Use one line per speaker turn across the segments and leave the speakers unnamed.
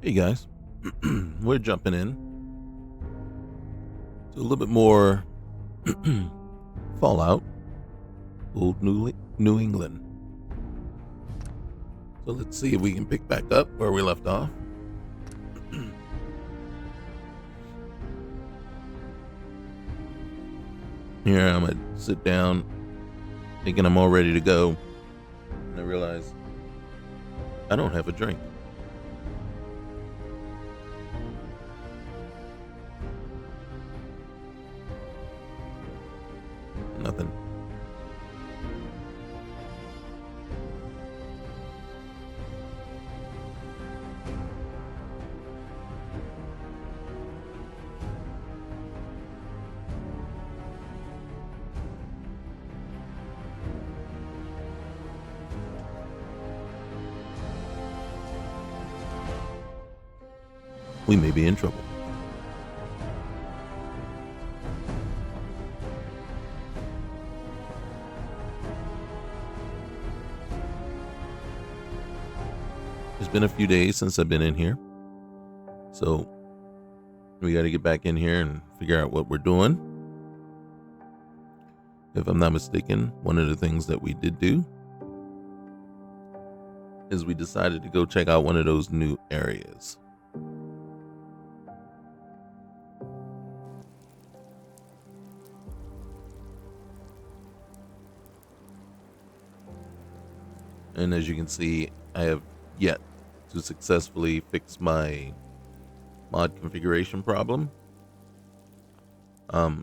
Hey guys, we're jumping in to a little bit more Fallout, old New England. So let's see if we can pick back up where we left off. Here I'm gonna sit down, thinking I'm all ready to go, and I realize I don't have a drink. Nothing. We may be in trouble. It's been a few days since I've been in here, so we got to get back in here and figure out what we're doing. If I'm not mistaken, one of the things that we did do is we decided to go check out one of those new areas. And as you can see, I have yet to successfully fix my mod configuration problem.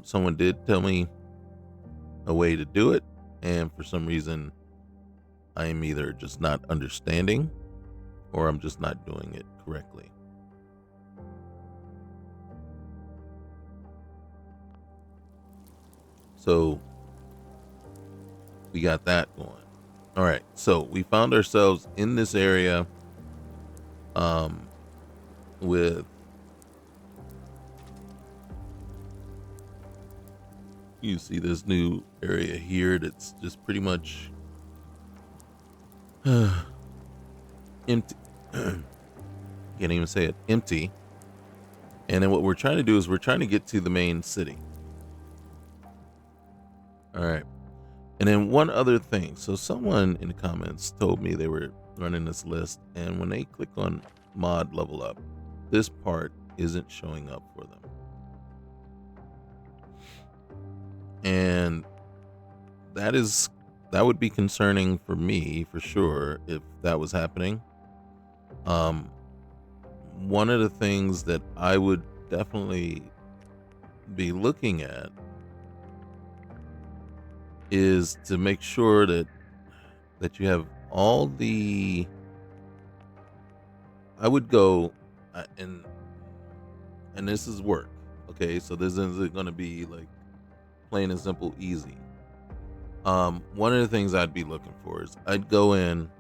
Someone did tell me a way to do it, and for some reason I am either just not understanding or I'm just not doing it correctly. So we got that going. All right, so we found ourselves in this area with you see this new area here that's just pretty much empty. Can't even say it, empty. And then what we're trying to do is we're trying to get to the main city. All right. And then one other thing. So someone in the comments told me they were running this list, and when they click on mod level up, this part isn't showing up for them. And that would be concerning for me for sure if that was happening. One of the things that I would definitely be looking at is to make sure that you have all the I would go and this is work. Okay, so this isn't going to be like plain and simple easy. One of the things I'd be looking for is I'd go in,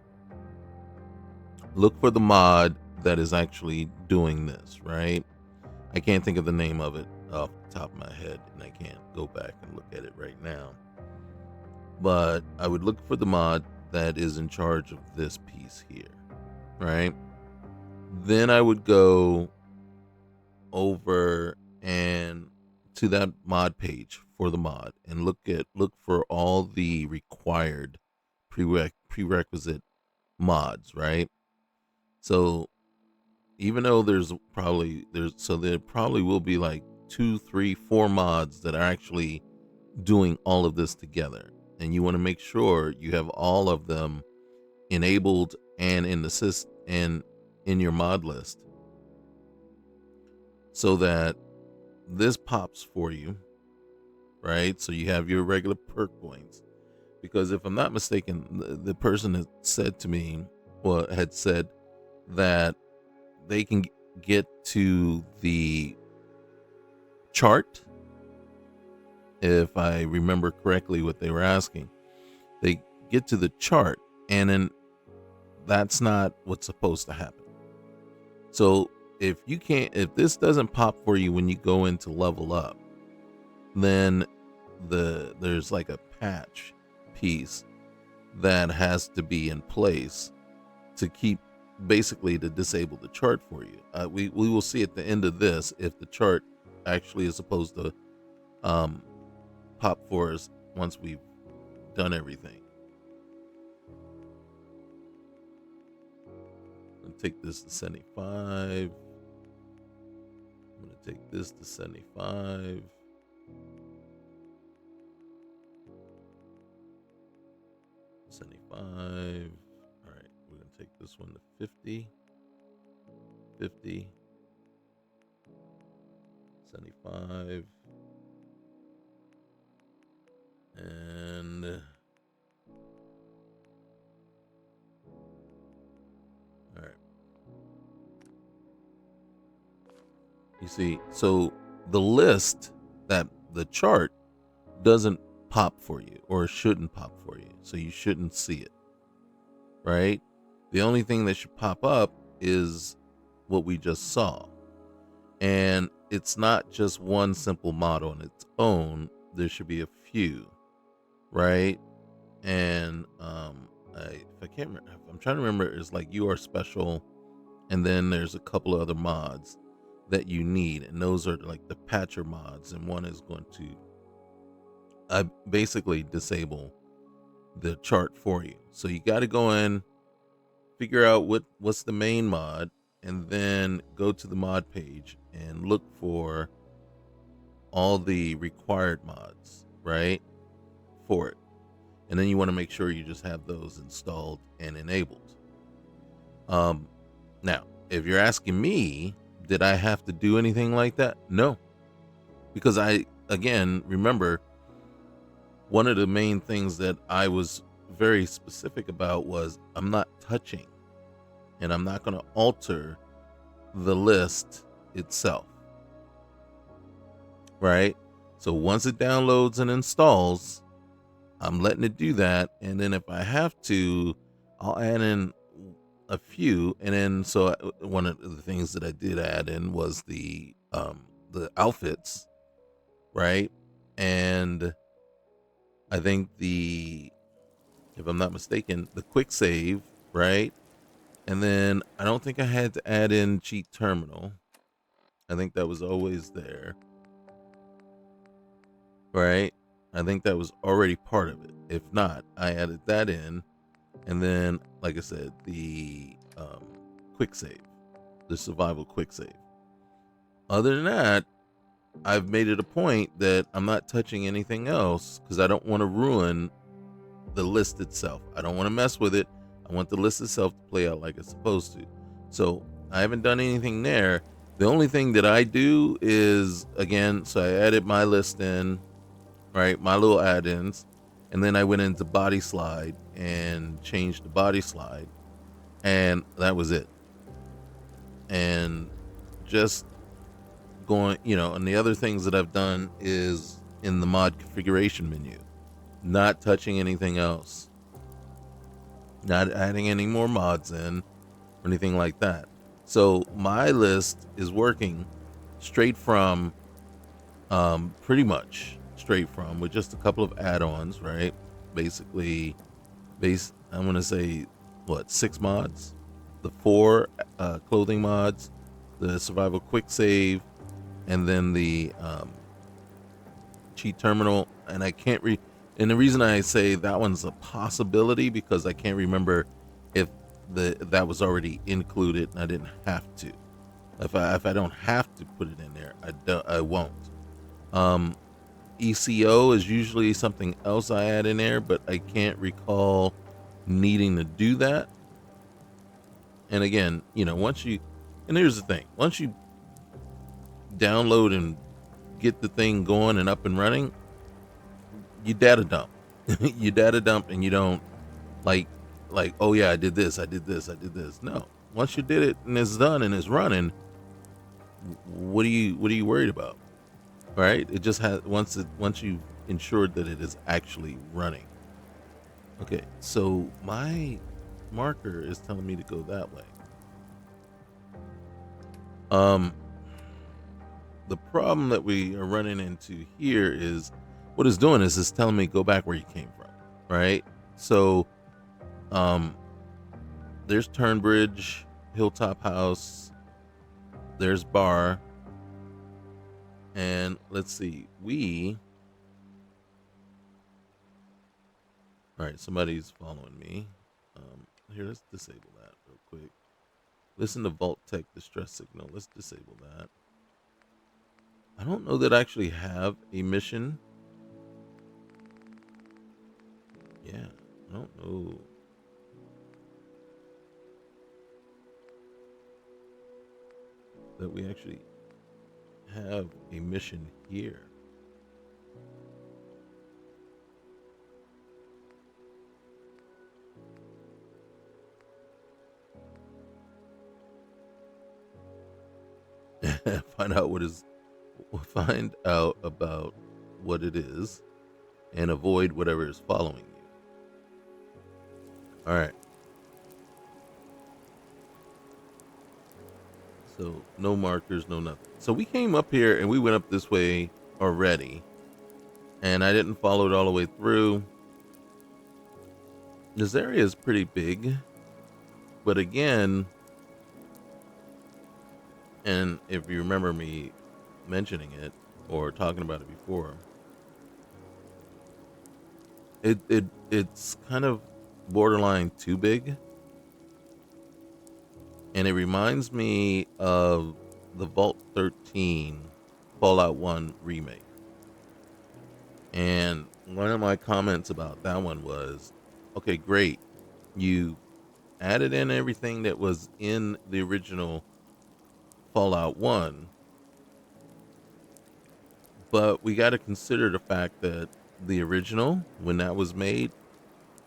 look for the mod that is actually doing this, right? I can't think of the name of it off the top of my head, and I can't go back and look at it right now. But I would look for the mod that is in charge of this piece here, right? Then I would go over and to that mod page for the mod and look for all the required prerequisite mods, right? So even though there probably will be like 2, 3, 4 mods that are actually doing all of this together, and you want to make sure you have all of them enabled and in your mod list, so that this pops for you, right? So you have your regular perk points. Because if I'm not mistaken, the person had said to me, had said that they can get to the chart. If I remember correctly what they were asking, they get to the chart, and then that's not what's supposed to happen. So if this doesn't pop for you when you go into level up, then there's like a patch piece that has to be in place to keep basically to disable the chart for you. We will see at the end of this if the chart actually is supposed to pop for us once we've done everything. I'm gonna take this to 75. I'm gonna take this to 75. 75. All right, we're gonna take this one to 50. 50. 75. And all right. You see, so the list, that the chart doesn't pop for you, or shouldn't pop for you. So you shouldn't see it, right? The only thing that should pop up is what we just saw. And it's not just one simple model on its own. There should be a few, right? And if I can't remember, I'm trying to remember, it's like you are special, and then there's a couple of other mods that you need, and those are like the patcher mods, and one is going to basically disable the chart for you. So you got to go in, figure out what's the main mod, and then go to the mod page and look for all the required mods, right, for it. And then you want to make sure you just have those installed and enabled. Now, if you're asking me, did I have to do anything like that? No, because again, remember, one of the main things that I was very specific about was I'm not touching, and I'm not going to alter the list itself, right? So once it downloads and installs, I'm letting it do that, and then if I have to, I'll add in a few. And then so one of the things that I did add in was the outfits, right? And I think if I'm not mistaken, the quick save, right? And then I don't think I had to add in cheat terminal. I think that was always there, right? I think that was already part of it. If not, I added that in. And then, like I said, the quick save, the survival quick save. Other than that, I've made it a point that I'm not touching anything else because I don't want to ruin the list itself. I don't want to mess with it. I want the list itself to play out like it's supposed to. So I haven't done anything there. The only thing that I do is, again, so I added my list in, right, my little add-ins, and then I went into body slide and changed the body slide, and that was it. And just going, and the other things that I've done is in the mod configuration menu, not touching anything else, not adding any more mods in or anything like that. So my list is working straight from, pretty much straight from, with just a couple of add-ons, right? Basically, I'm going to say, 6 mods, the 4 clothing mods, the survival quick save, and then the cheat terminal. And I can't and the reason I say that one's a possibility because I can't remember if that was already included and I didn't have to. If I don't have to put it in there, I won't. ECO is usually something else I add in there, but I can't recall needing to do that. And again, and here's the thing, once you download and get the thing going and up and running, you data dump. You data dump, and you don't like, oh yeah, I did this. No, once you did it and it's done and it's running, what are you worried about? Right? It just has, once you've ensured that it is actually running. Okay, so my marker is telling me to go that way. The problem that we are running into here is what it's doing is it's telling me go back where you came from, right? So there's Turnbridge, hilltop house. There's bar. And let's see. All right, somebody's following me. Here, let's disable that real quick. Listen to vault-tec distress signal. Let's disable that. I don't know that I actually have a mission. Yeah, I don't know. That we actually have a mission here. Find out about what it is and avoid whatever is following you. All right. So no markers, no nothing. So we came up here and we went up this way already. And I didn't follow it all the way through. This area is pretty big. But again, and if you remember me mentioning it or talking about it before, it's kind of borderline too big. And it reminds me of the Vault 13 Fallout 1 remake. And one of my comments about that one was, okay, great. You added in everything that was in the original Fallout 1, but we got to consider the fact that the original, when that was made,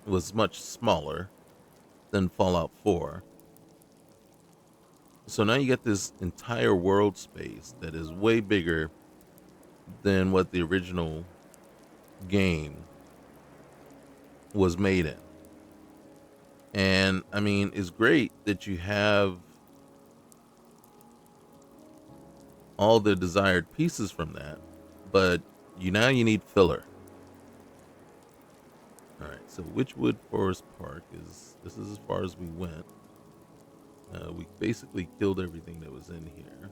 was much smaller than Fallout 4. So now you get this entire world space that is way bigger than what the original game was made in. And I mean, it's great that you have all the desired pieces from that, but you need filler. All right, so Witchwood Forest Park this is as far as we went. We basically killed everything that was in here.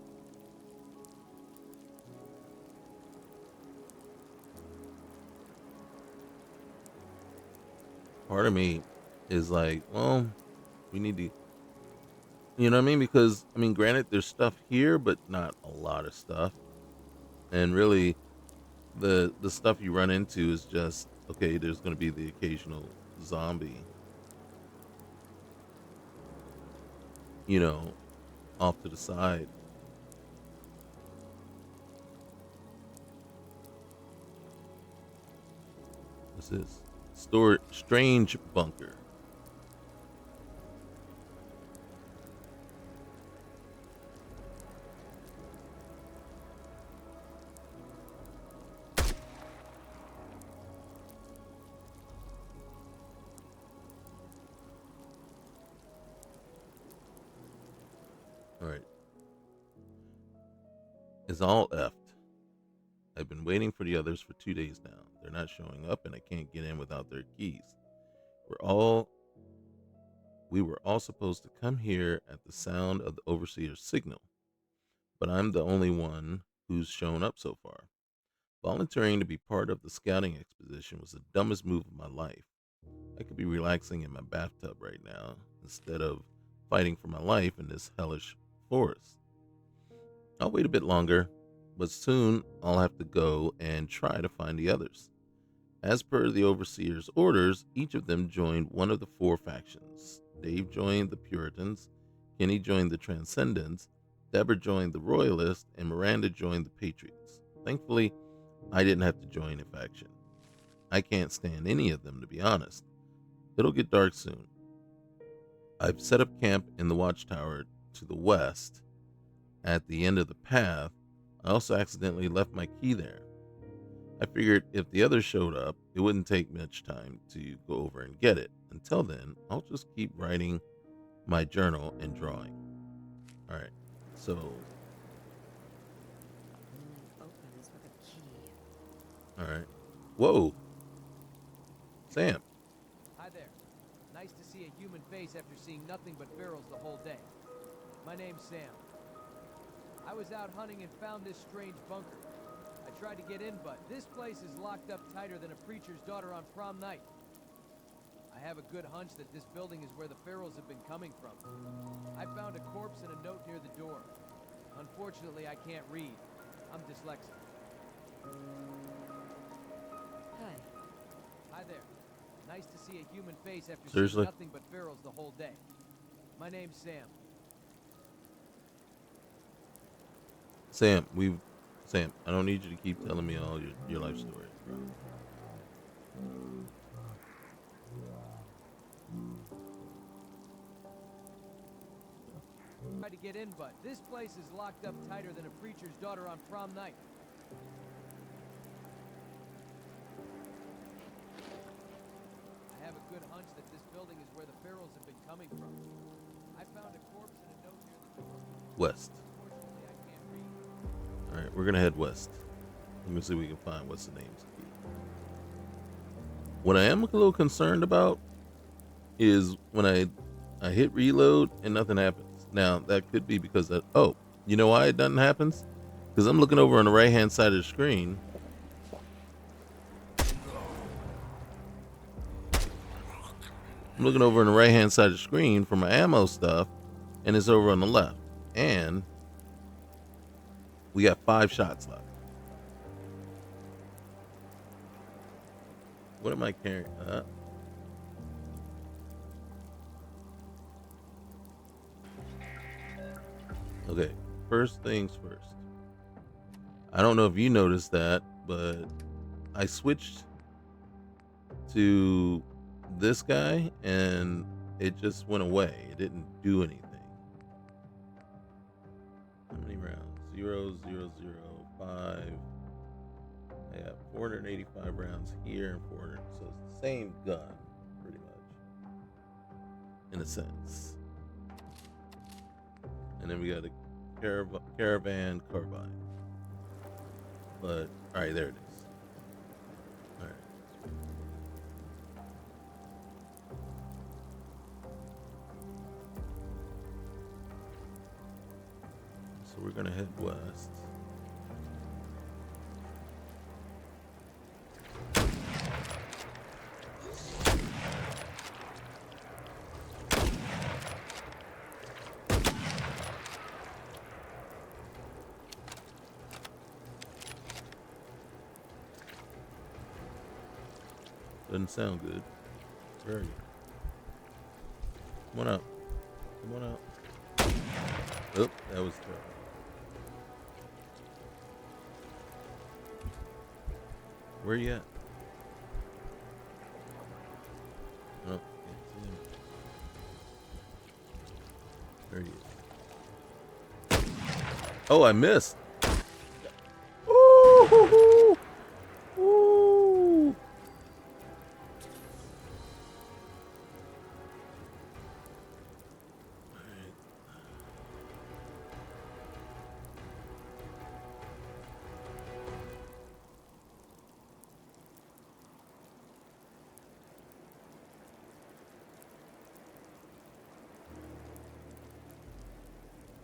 Part of me is like, well, we need to, you know what I mean? Because I mean, granted, there's stuff here, but not a lot of stuff. And really, the stuff you run into is just okay. There's going to be the occasional zombie, you know, off to the side. What's this? Strange bunker. All right, it's all effed. I've been waiting for the others for 2 days now. They're not showing up, and I can't get in without their keys. We're all we were all supposed to come here at the sound of the overseer's signal, but I'm the only one who's shown up so far. Volunteering to be part of the scouting expedition was the dumbest move of my life. I could be relaxing in my bathtub right now instead of fighting for my life in this hellish forest. I'll wait a bit longer, but soon I'll have to go and try to find the others. As per the overseer's orders, each of them joined one of the four factions. Dave joined the Puritans, Kenny joined the Transcendents, Deborah joined the Royalists, and Miranda joined the Patriots. Thankfully, I didn't have to join a faction. I can't stand any of them, to be honest. It'll get dark soon. I've set up camp in the watchtower to the west at the end of the path. I also accidentally left my key there. I figured if the others showed up, it wouldn't take much time to go over and get it. Until then, I'll just keep writing my journal and drawing. All right, so.
Opens with a key.
All right. Whoa, Sam.
Hi there. Nice to see a human face after seeing nothing but barrels the whole day. My name's Sam. I was out hunting and found this strange bunker. I tried to get in, but this place is locked up tighter than a preacher's daughter on prom night. I have a good hunch that this building is where the pharaohs have been coming from. I found a corpse and a note near the door. Unfortunately, I can't read. I'm dyslexic.
Hi.
Hi there. Nice to see a human face after
Seriously?
seeing nothing but pharaohs the whole day. My name's Sam.
Sam, I don't need you to keep telling me all your life story, bro.
Tried to get in, but this place is locked up tighter than a preacher's daughter on prom night. I have a good hunch that this building is where the pharaohs have been coming from. I found a corpse and a note near the door.
West.
Unfortunately, I can't read.
All right, we're gonna head west. Let me see if we can find what's the name's key. What I am a little concerned about is when I hit reload and nothing happens. Now that could be because that. Oh, you know why it doesn't happen? Because I'm looking over on the right hand side of the screen. I'm looking over on the right hand side of the screen for my ammo stuff, and it's over on the left. And we got 5 shots left. What am I carrying? Okay, first things first. I don't know if you noticed that, but I switched to this guy and it just went away. It didn't do anything. How many rounds? 0, 0, 0, 5. I got 485 rounds here and 400. So it's the same gun, pretty much, in a sense. And then we got a caravan carbine. But all right, there it is. All right. So we're gonna head west. Doesn't sound good. Where are you? Come on out. Come on out. Oh, that was terrible. Where are you at? Oh, can't see him. There he is. Oh, I missed. Ooh, ooh.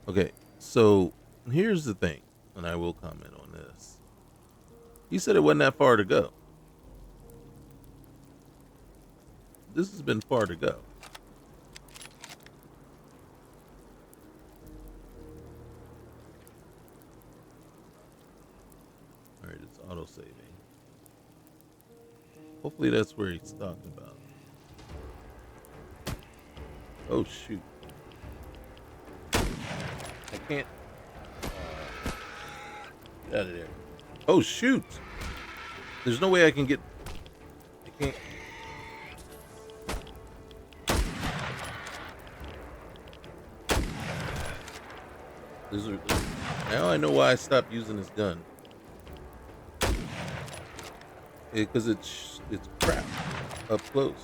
Okay, so here's the thing, and I will comment on this. You said it wasn't that far to go. This has been far to go. All right, it's auto-saving. Hopefully that's where he's talking about. Oh, shoot. I can't. Get out of there. Oh, shoot. There's no way I can get. I can't. Now I know why I stopped using this gun. Because it's crap up close.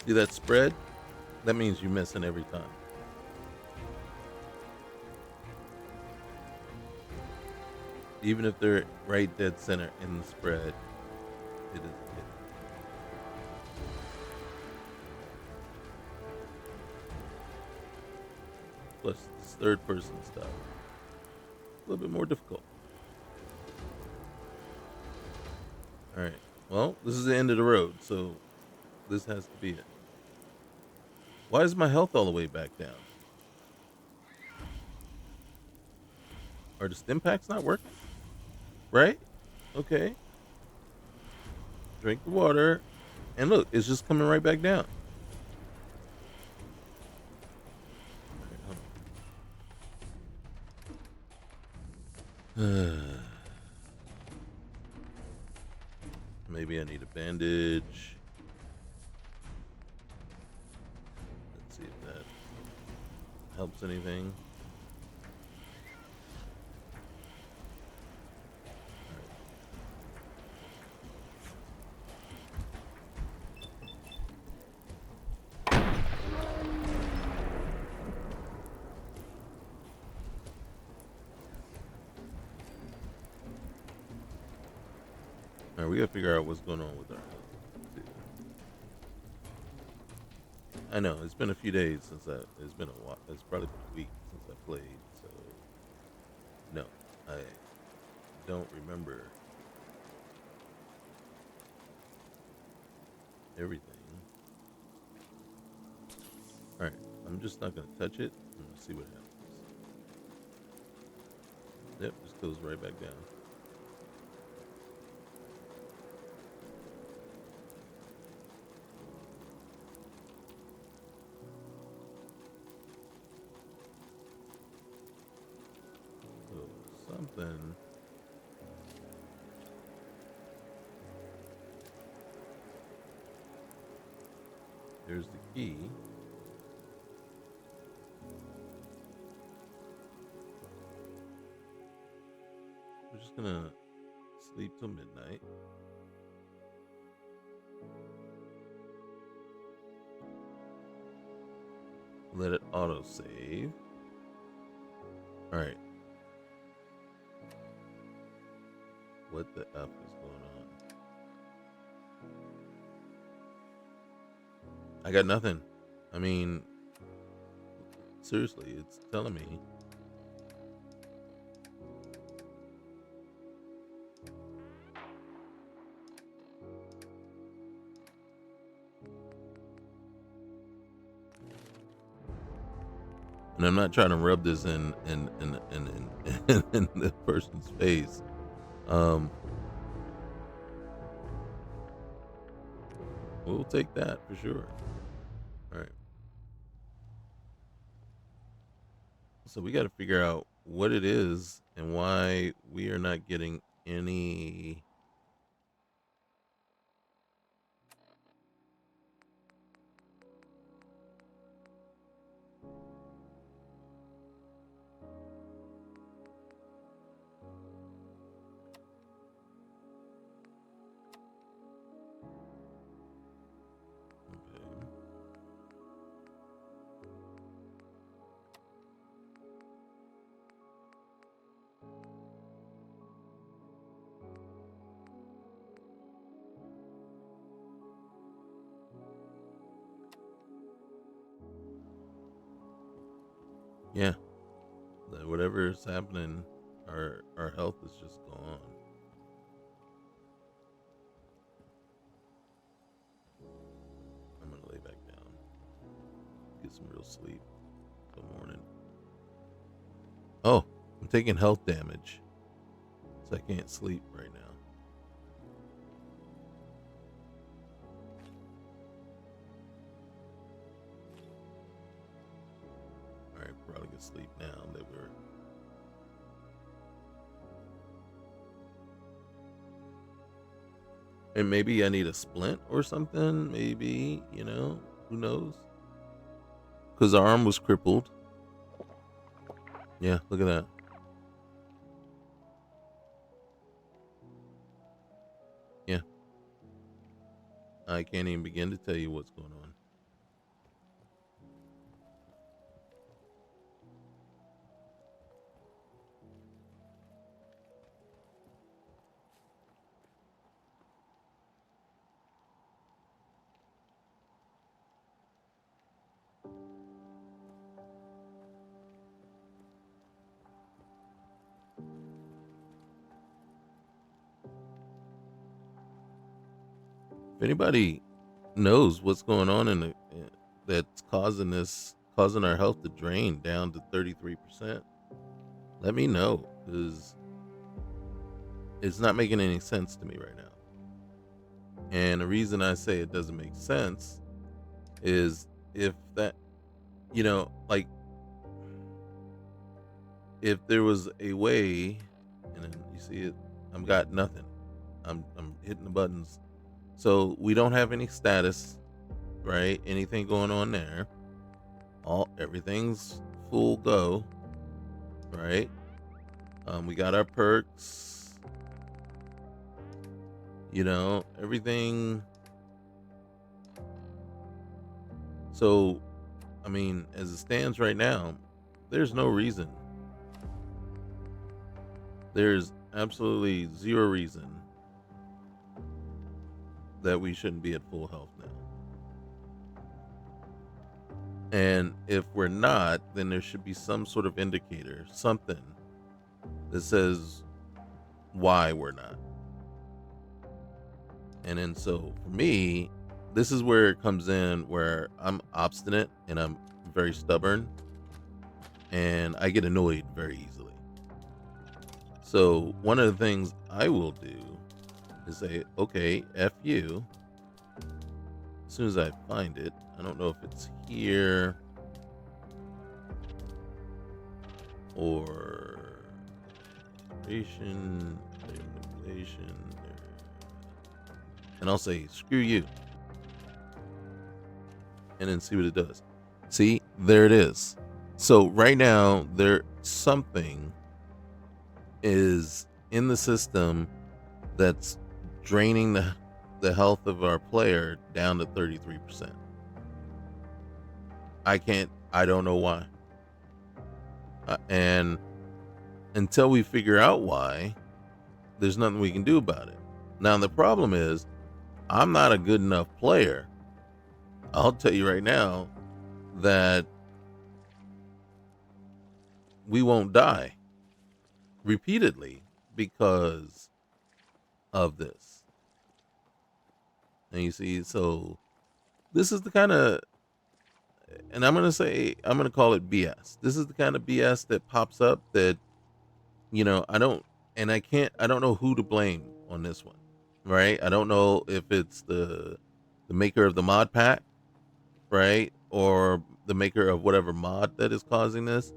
See that spread? That means you're missing every time. Even if they're right dead center in the spread, it is a hit. Plus, this third person stuff, a little bit more difficult. All right. Well, this is the end of the road, so this has to be it. Why is my health all the way back down? Are the stim packs not working? Right? Okay. Drink the water, and look, it's just coming right back down. All right, maybe I need a bandage. Let's see if that helps anything. All right, we gotta figure out what's going on with our health. I know it's been a few days since it's been a while. It's probably been a week since I played. So no, I don't remember everything. All right, I'm just not gonna touch it. I'm gonna see what happens. Yep, just goes right back down. Oh, something. There's the key. We're just gonna sleep till midnight. Let it auto save. All right. What the F is going on? I got nothing. I mean, seriously, it's telling me. And I'm not trying to rub this in the person's face. We'll take that for sure. All right. So we got to figure out what it is and why we are not getting any. Okay. Yeah, whatever is happening, our health is just gone. I'm gonna lay back down, get some real sleep till morning. Oh, I'm taking health damage, so I can't sleep right now. All right, probably can sleep now that we're. And maybe I need a splint or something. Maybe, who knows? Because our arm was crippled. Yeah, look at that. Yeah. I can't even begin to tell you what's going on. If anybody knows what's going on that's causing our health to drain down to 33%, let me know, because it's not making any sense to me right now. And the reason I say it doesn't make sense is if that, like, if there was a way, and then you see it, I've got nothing. I'm hitting the buttons. So we don't have any status, right? Anything going on there. Everything's full go, right? We got our perks, everything. So, I mean, as it stands right now, there's no reason. There's absolutely zero reason that we shouldn't be at full health now. And if we're not, then there should be some sort of indicator, something that says why we're not. And then so for me, this is where it comes in, where I'm obstinate and I'm very stubborn and I get annoyed very easily. So one of the things I will do is say, okay, F you. As soon as I find it, I don't know if it's here or manipulation, and I'll say, screw you. And then see what it does. See, there it is. So right now, something is in the system that's draining the health of our player down to 33%. I don't know why. And until we figure out why, there's nothing we can do about it. Now, the problem is, I'm not a good enough player. I'll tell you right now that we won't die repeatedly because of this. And you see, so this is the kind of, and I'm going to call it BS. This is the kind of BS that pops up that, I don't know who to blame on this one, right? I don't know if it's the maker of the mod pack, right? Or the maker of whatever mod that is causing this,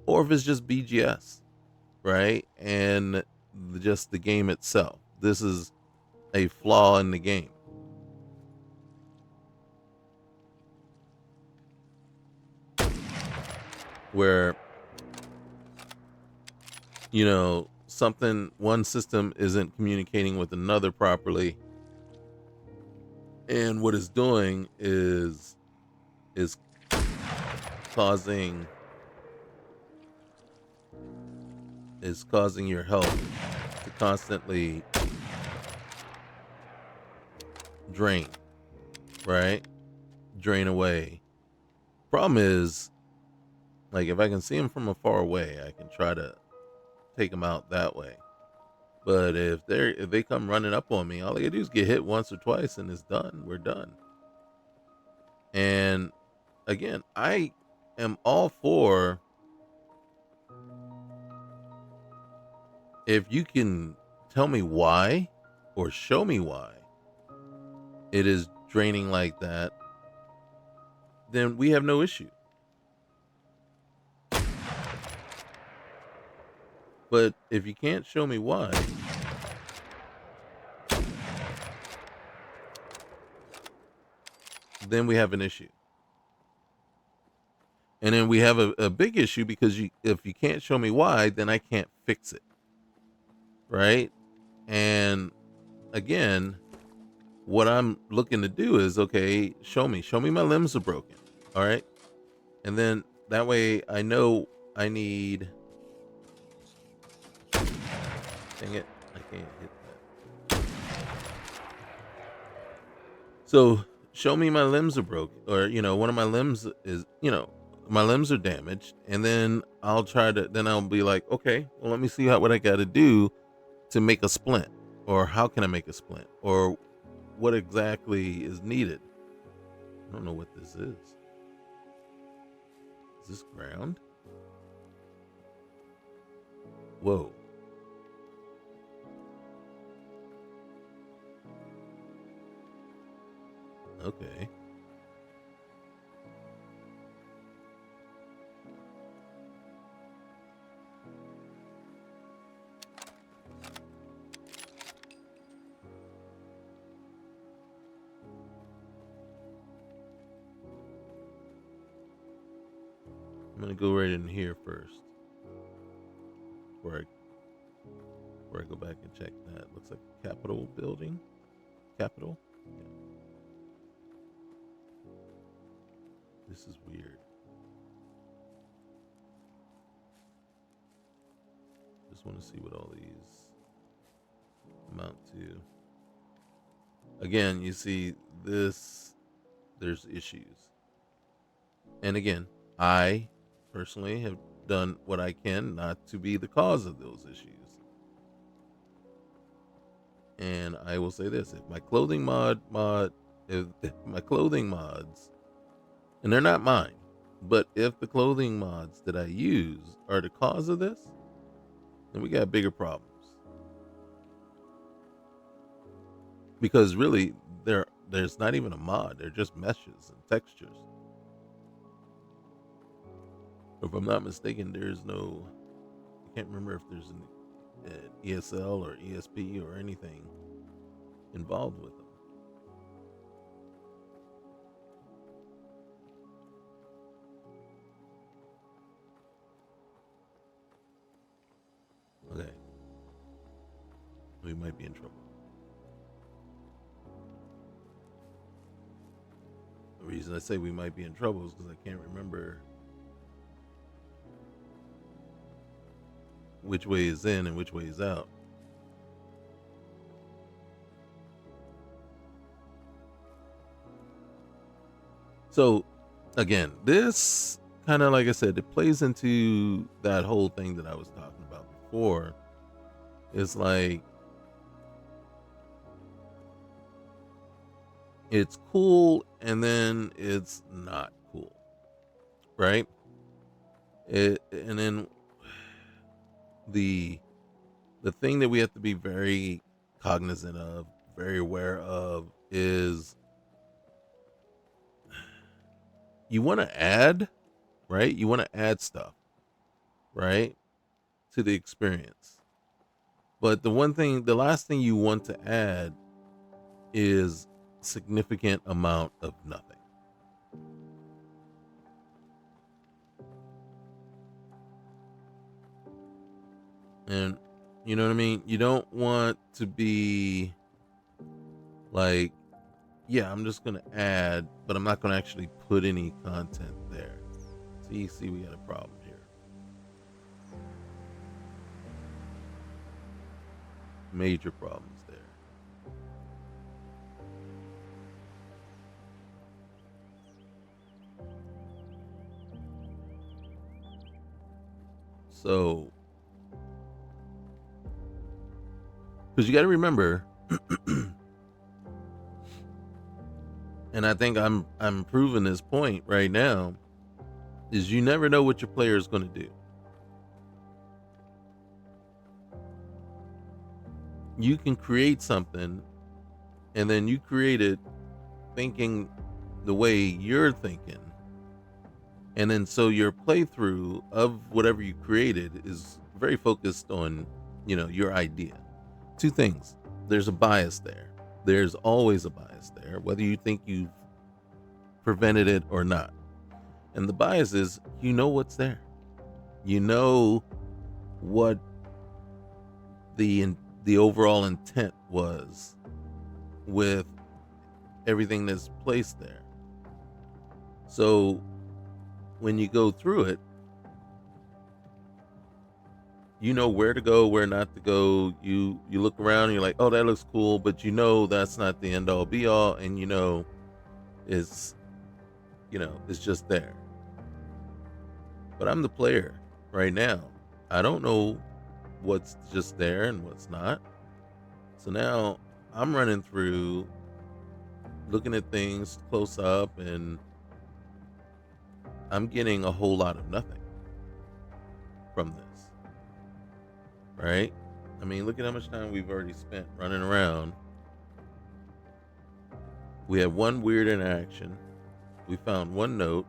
or if it's just BGS, right? And just the game itself. This is a flaw in the game. Where, one system isn't communicating with another properly. And what it's doing is causing your health to constantly drain, right? Drain away. Problem is, like, if I can see them from afar away, I can try to take them out that way. But if they come running up on me, all I gotta do is get hit once or twice and it's done. We're done. And again, I am all for, if you can tell me why or show me why it is draining like that, then we have no issue. But if you can't show me why, then we have an issue. And then we have a big issue, because if you can't show me why, then I can't fix it. Right? And again, what I'm looking to do is, okay, show me my limbs are broken. All right. And then that way I know I need, dang it, I can't hit that. So show me my limbs are broken, or, one of my limbs is, my limbs are damaged. And then I'll be like, okay, well, let me see what I got to do to make a splint, or how can I make a splint, or what exactly is needed. I don't know what this is. Is this ground? Whoa. Okay. I'm gonna go right in here first before I go back and check that. Looks like a Capitol building. Capitol? Yeah. This is weird. Just want to see what all these amount to. Again, you see this, there's issues. And again, I personally have done what I can not to be the cause of those issues. And I will say this, if my clothing if my clothing mods, and they're not mine, but if the clothing mods that I use are the cause of this, then we got bigger problems. Because really, there's not even a mod, they're just meshes and textures. If I'm not mistaken, there's no, I can't remember if there's an ESL or ESP or anything involved with them. Okay. We might be in trouble. The reason I say we might be in trouble is because I can't remember which way is in and which way is out. So, again, this kind of, like I said, it plays into that whole thing that I was talking about before. It's like, it's cool and then it's not cool, right? And then the thing that we have to be very cognizant of, very aware of, is you want to add, right? You want to add stuff, right, to the experience. But the last thing you want to add is significant amount of nothing. And you know what I mean? You don't want to be like, yeah, I'm just going to add, but I'm not going to actually put any content there. See, we got a problem here. Major problems there. So, because you got to remember, and I think I'm proving this point right now, is you never know what your player is going to do. You can create something, and then you create it thinking the way you're thinking, and then so your playthrough of whatever you created is very focused on, your idea. Two things: there's a bias there. There's always a bias there, whether you think you've prevented it or not. And the bias is, what's there. You know what the overall intent was with everything that's placed there. So when you go through it, you know where to go, where not to go. You look around and you're like, oh, that looks cool, but that's not the end all be all, and it's it's just there. But I'm the player right now. I don't know what's just there and what's not. So now I'm running through looking at things close up, and I'm getting a whole lot of nothing from this, right? I mean, look at how much time we've already spent running around. We had one weird interaction. We found one note,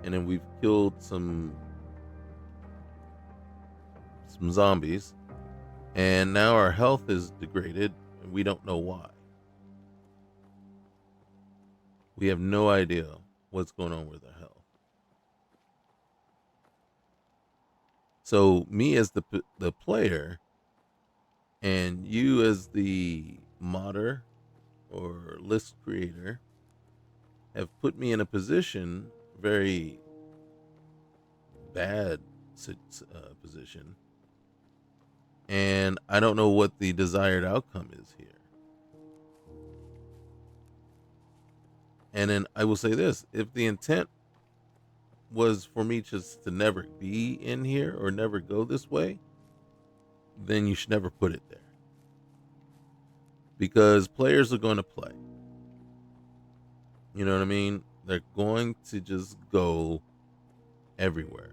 and then we've killed some zombies, and now our health is degraded, and we don't know why. We have no idea what's going on with our health. So me as the player, and you as the modder or list creator, have put me in a position, very bad position, and I don't know what the desired outcome is here. And then I will say this: if the intent was for me just to never be in here or never go this way, then you should never put it there. Because players are going to play. You know what I mean? They're going to just go everywhere.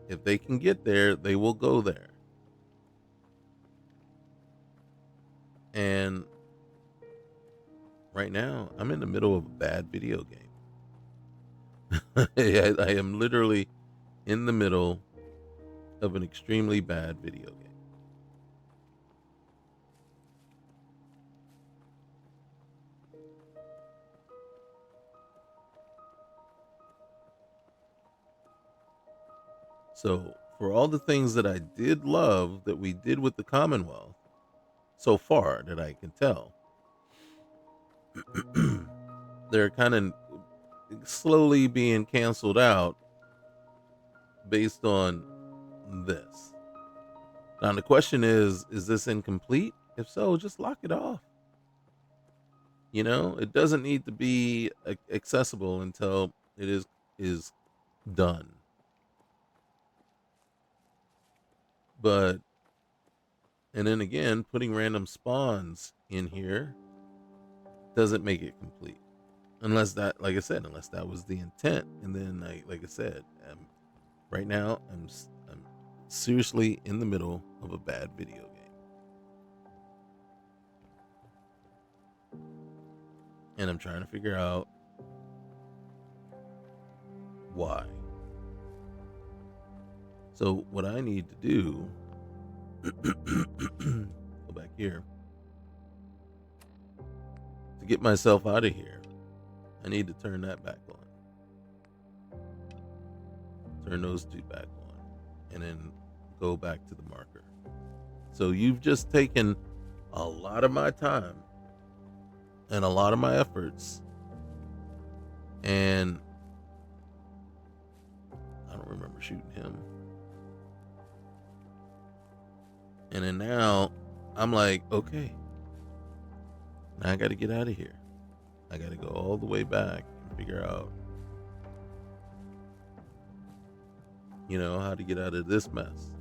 If they can get there, they will go there. And right now, I'm in the middle of a bad video game. I am literally in the middle of an extremely bad video game. So, for all the things that I did love that we did with the Commonwealth so far that I can tell, they're kind of slowly being canceled out based on this. Now, the question is this incomplete? If so, just lock it off. You know, it doesn't need to be accessible until it is done. But and then again, putting random spawns in here doesn't make it complete, unless that, like I said, unless that was the intent. And then, like I said, right now I'm seriously in the middle of a bad video game. And I'm trying to figure out why. So what I need to do, go back here, to get myself out of here, I need to turn that back on. Turn those two back on. And then go back to the marker. So you've just taken a lot of my time and a lot of my efforts, and I don't remember shooting him. And then now I'm like, okay, now I got to get out of here. I got to go all the way back and figure out, how to get out of this mess.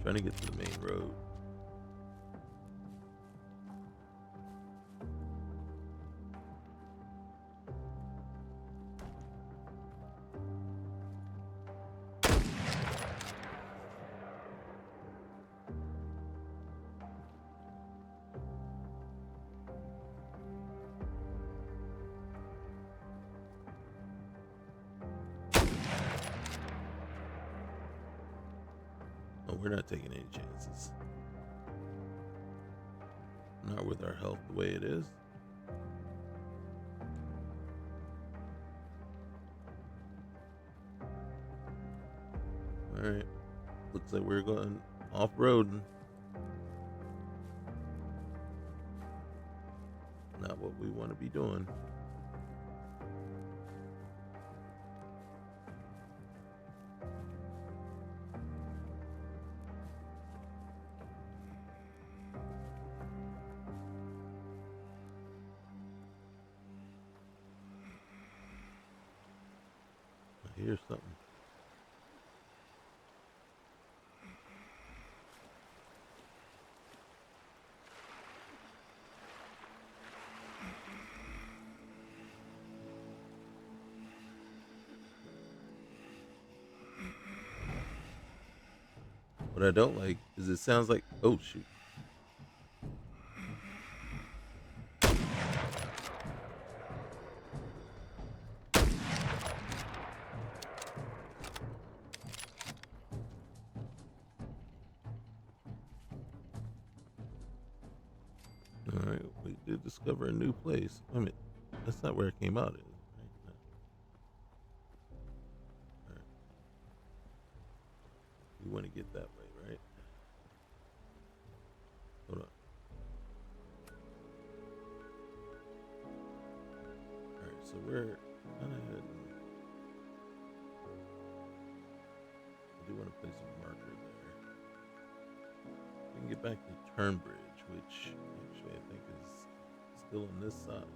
Trying to get to the main road. Oh, we're not taking any chances. Not with our health the way it is. Alright. Looks like we're going off-roading. Not what we want to be doing. hear something. What I don't like is it sounds like, oh shoot. All right, we did discover a new place. Wait a minute, that's not where it came out. Is right? No. All right. We want to get that way, right? Hold on. All right, so we're kind of heading. I do want to place a marker there. We can get back to Turnbridge, which actually I think is still on this side.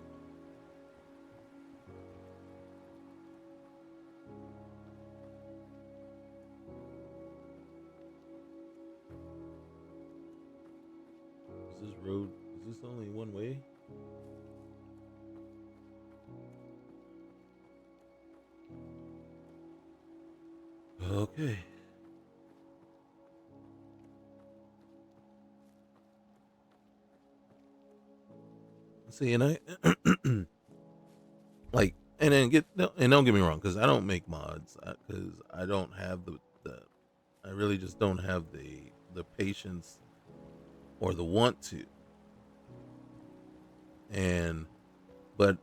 Is this road, is this only one way? Okay. See, and I like, and then and don't get me wrong, because I don't make mods, because I don't have the, I really just don't have the patience or the want to, and but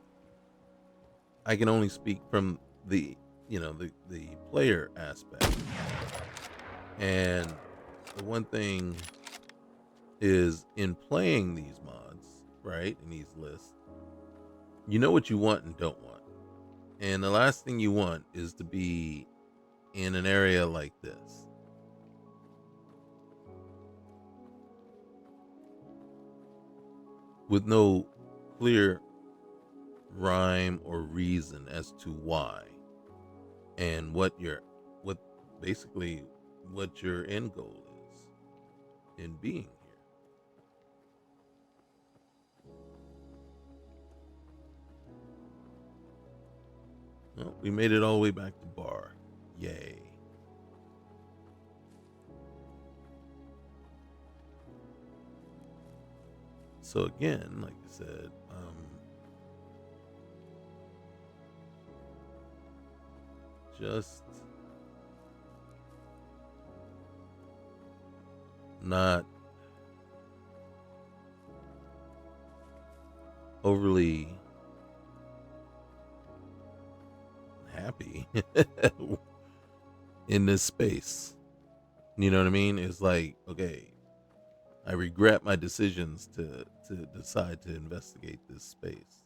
I can only speak from the the player aspect, and the one thing is in playing these mods, right, in these lists, you know what you want and don't want. And the last thing you want is to be in an area like this. With no clear rhyme or reason as to why and what basically what your end goal is in being here. Well, we made it all the way back to bar. Yay. So again, like I said, just not overly happy in this space. You know what I mean? It's like, okay, I regret my decisions to decide to investigate this space.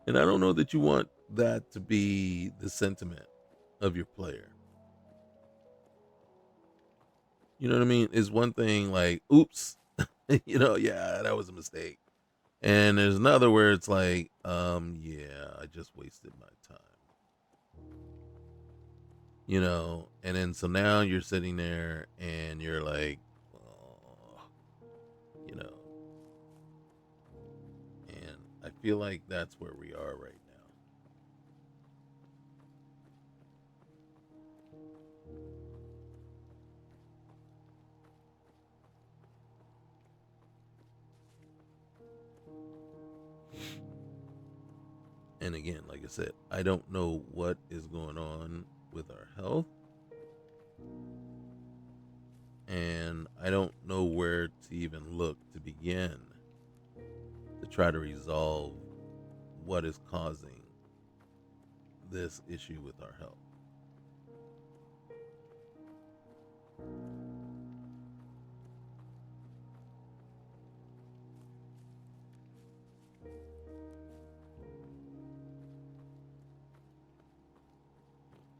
And I don't know that you want that to be the sentiment of your player. You know what I mean? Is one thing like, oops, yeah, that was a mistake. And there's another where it's like, yeah, I just wasted my time. And then so now you're sitting there and you're like, oh, you know, and I feel like that's where we are right now. And again, like I said, I don't know what is going on with our health. And I don't know where to even look to begin to try to resolve what is causing this issue with our health.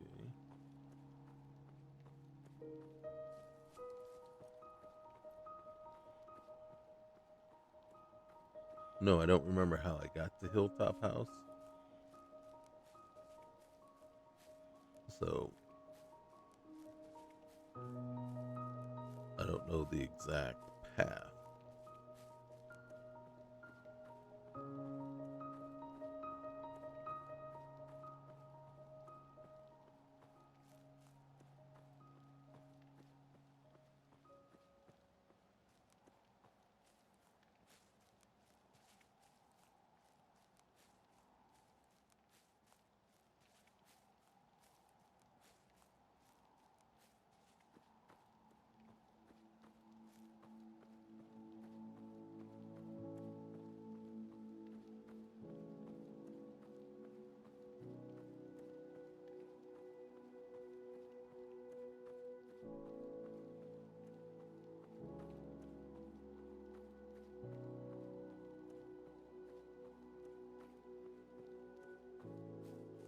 Okay. No, I don't remember how I got to Hilltop House. So I don't know the exact path.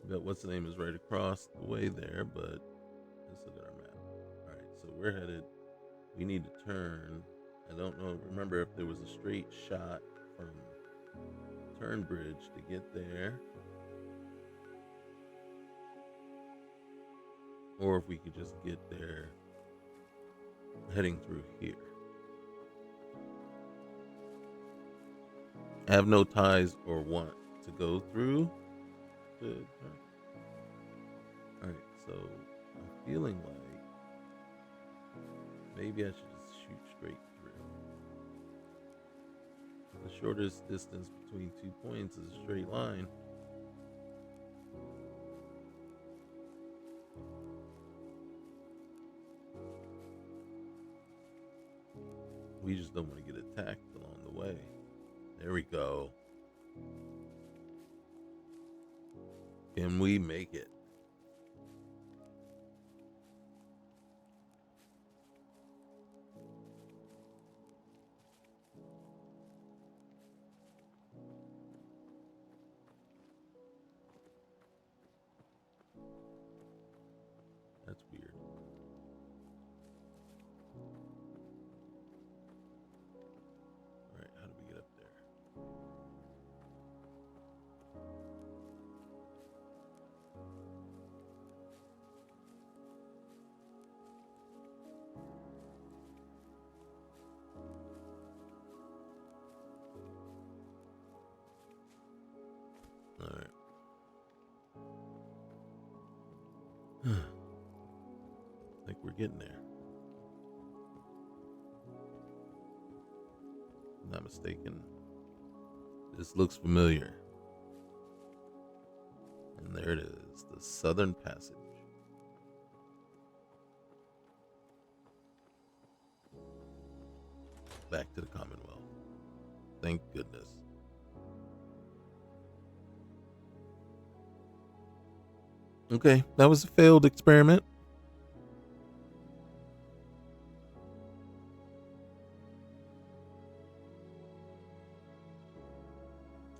But what's the name is right across the way there, but let's look at our map. All right, so we're headed. We need to turn. I don't know. Remember if there was a straight shot from Turnbridge to get there, or if we could just get there heading through here. I have no ties or want to go through. All right, so I'm feeling like maybe I should just shoot straight through. The shortest distance between 2 points is a straight line. We just don't want to get attacked along the way. There we go. Can we make it? That's weird. All right, how do we get up there? All right. I think we're getting there. If I'm not mistaken. This looks familiar. And there it is, the Southern Passage. Back to the Commonwealth. Thank goodness. Okay, that was a failed experiment.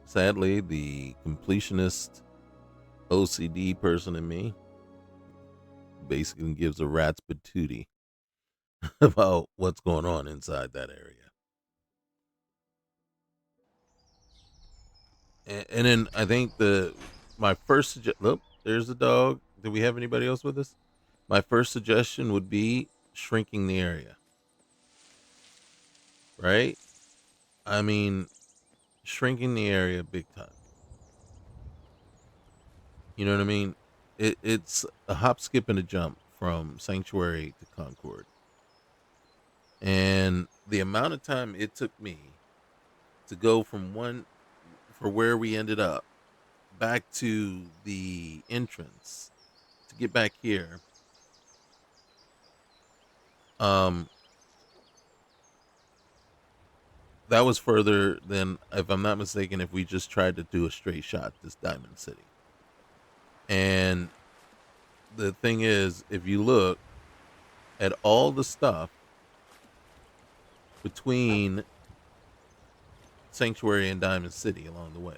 Sadly, the completionist OCD person in me basically gives a rat's patootie about what's going on inside that area. And then I think my first suggestion. There's the dog. Do we have anybody else with us? My first suggestion would be shrinking the area. Right? I mean, shrinking the area big time. You know what I mean? It's a hop, skip, and a jump from Sanctuary to Concord. And the amount of time it took me to go from for where we ended up back to the entrance to get back here, that was further than, if I'm not mistaken, if we just tried to do a straight shot this Diamond City. And the thing is, if you look at all the stuff between Sanctuary and Diamond City along the way.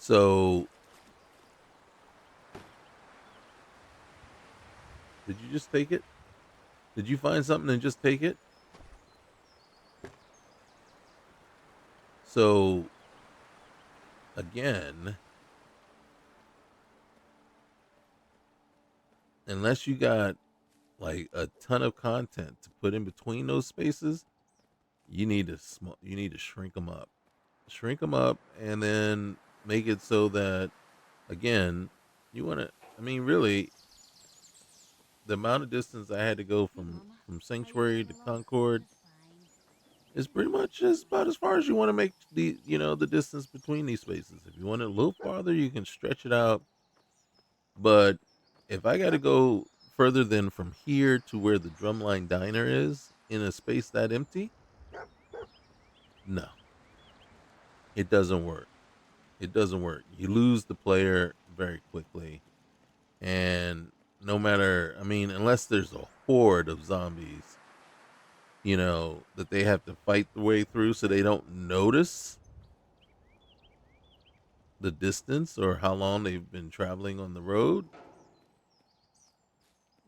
So, did you just take it? Did you find something and just take it? So, again, unless you got like a ton of content to put in between those spaces, you need to shrink them up, and then make it so that again, you want to. I mean, really, the amount of distance I had to go
Hey, Mama.
from
Are you
Sanctuary
getting
to
along?
Concord
Just fine.
is pretty much just about as far as you want to make the distance between these spaces. If you want it a little farther, you can stretch it out. But if I got to go further than from here to where the Drumline Diner is in a space that empty, no, it doesn't work. It doesn't work. You lose the player very quickly. And no matter, I mean, unless there's a horde of zombies, that they have to fight the way through so they don't notice the distance or how long they've been traveling on the road,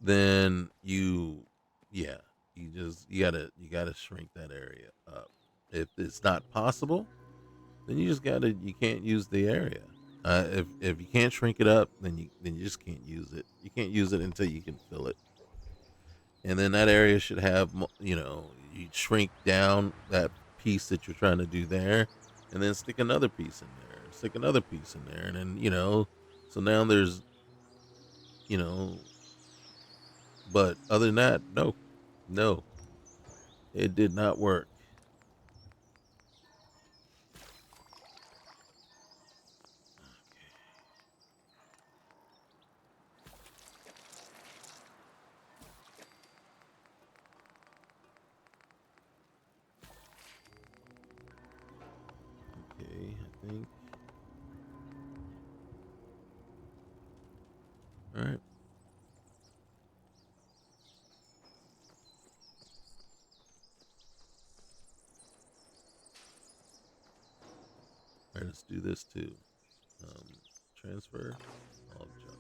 then yeah, you gotta shrink that area up. If it's not possible, then you can't use the area. If you can't shrink it up, then you just can't use it. You can't use it until you can fill it. And then that area should have you shrink down that piece that you're trying to do there, and then stick another piece in there, stick another piece in there, and then so now there's you know but other than that, no, no, it did not work. Okay, I think. All right. All right, let's do this too. um Transfer all junk.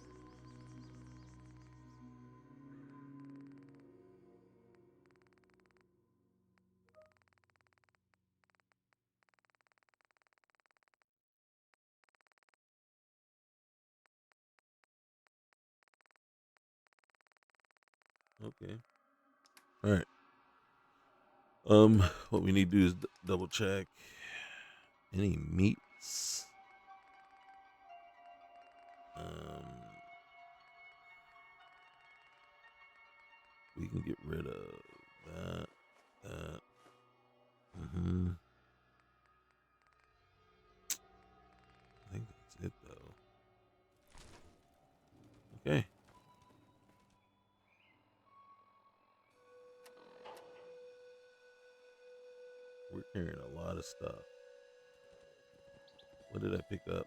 Okay. All right. what we need to do is double check any meats. um we can get rid of that. That. Mm-hmm. I think that's it though. Okay. We're carrying a lot of stuff. What did I pick up?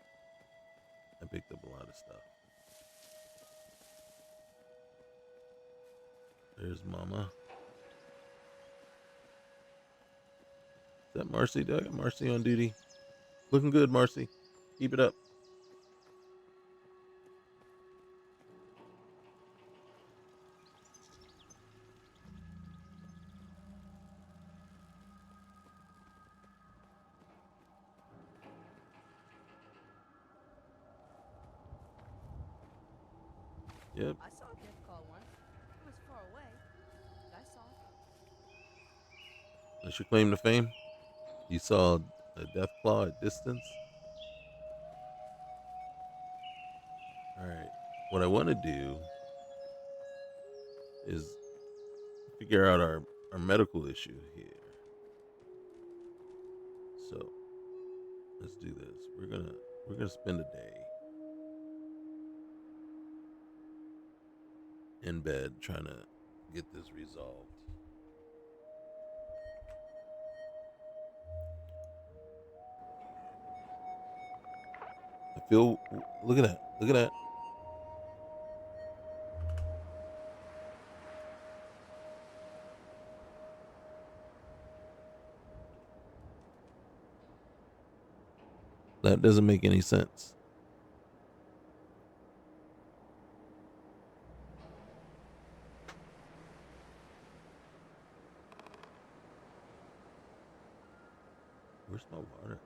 I picked up a lot of stuff. There's Mama. Is that Marcy? Do I got Marcy on duty? Looking good, Marcy. Keep it up. Yep.
I saw a death call once. It was far away, but I saw it.
That's your claim to fame? You saw a death claw at distance? Alright. What I want to do is figure out our medical issue here. So let's do this. We're gonna spend a day in bed trying to get this resolved. I feel. Look at that. Look at that. That doesn't make any sense. Where's my water?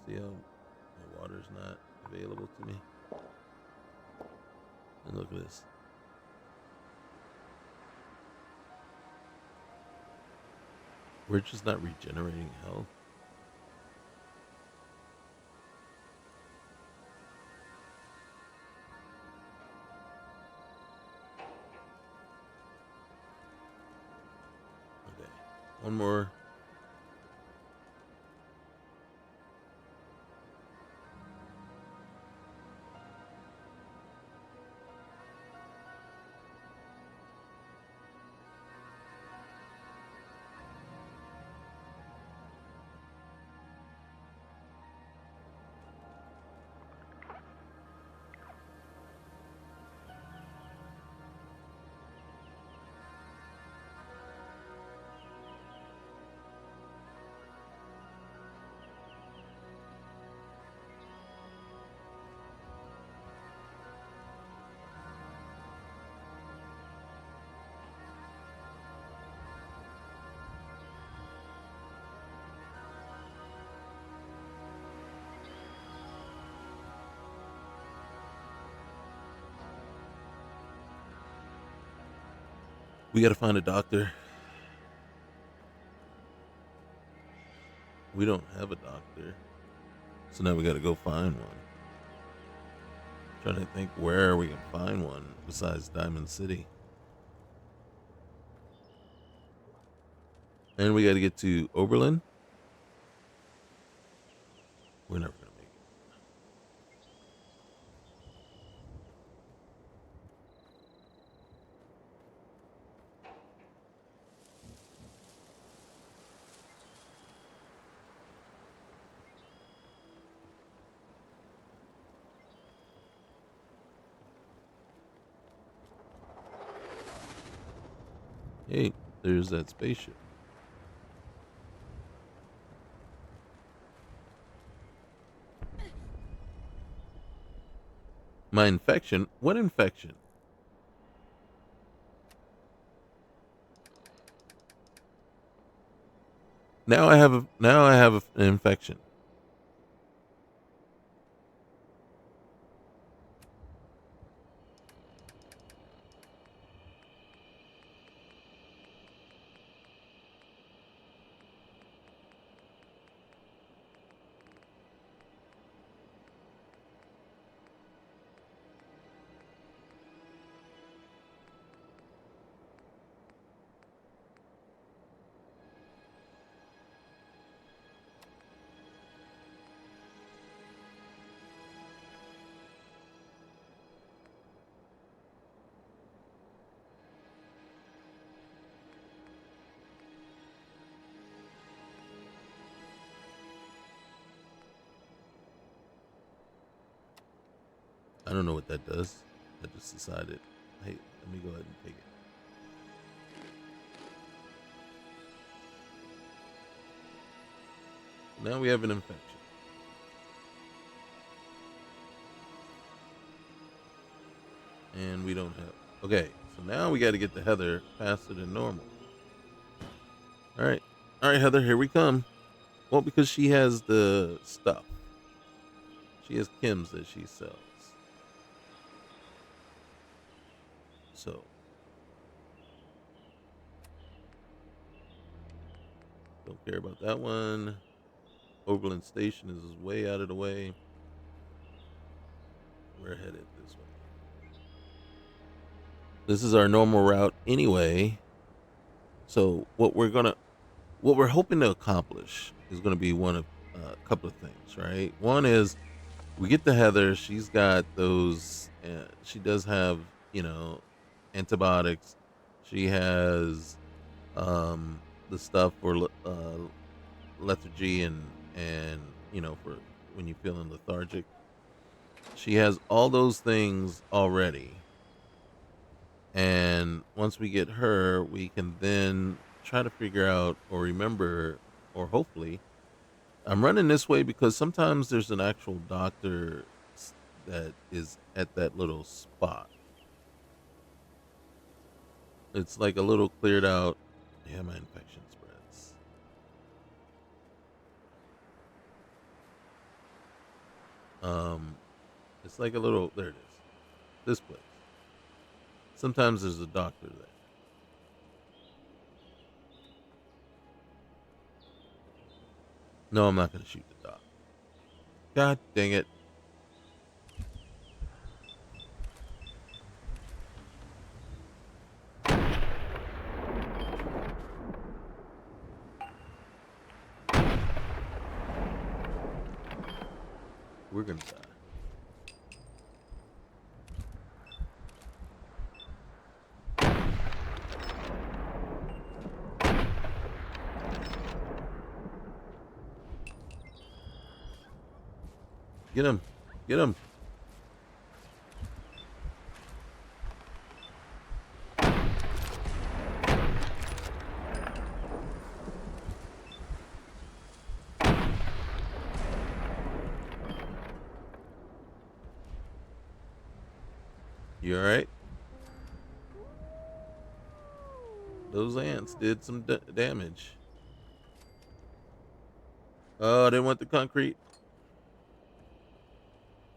See how water's not available to me. And look at this. We're just not regenerating health. Okay, one more. We gotta find a doctor. We don't have a doctor. So now we gotta go find one. Trying to think where we can find one besides Diamond City. And we gotta get to Oberlin. We're never gonna make it. Hey, there's that spaceship. My infection? What infection? Now I have an infection. I don't know what that does. I just decided, hey, let me go ahead and take it. Now we have an infection. And we don't have... Okay, so now we got to get to Heather faster than normal. All right, Heather, here we come. Well, because she has the stuff. She has chems that she sells. So don't care about that one. Oberlin Station is way out of the way. We're headed this way. This is our normal route anyway. So what we're hoping to accomplish is going to be one of a couple of things, right? One is we get to Heather. She's got those. She does have, antibiotics. She has the stuff for lethargy and for when you're feeling lethargic. She has all those things already. And once we get her, we can then try to figure out or remember, or hopefully, I'm running this way because sometimes there's an actual doctor that is at that little spot. It's like a little cleared out. Yeah, my infection spreads. Um, it's like a little. There it is. This place. Sometimes there's a doctor there. No, I'm not gonna shoot the doc. God dang it! We're gonna die. Get him! Get him! You all right? Those ants did some damage. Oh, they want the concrete.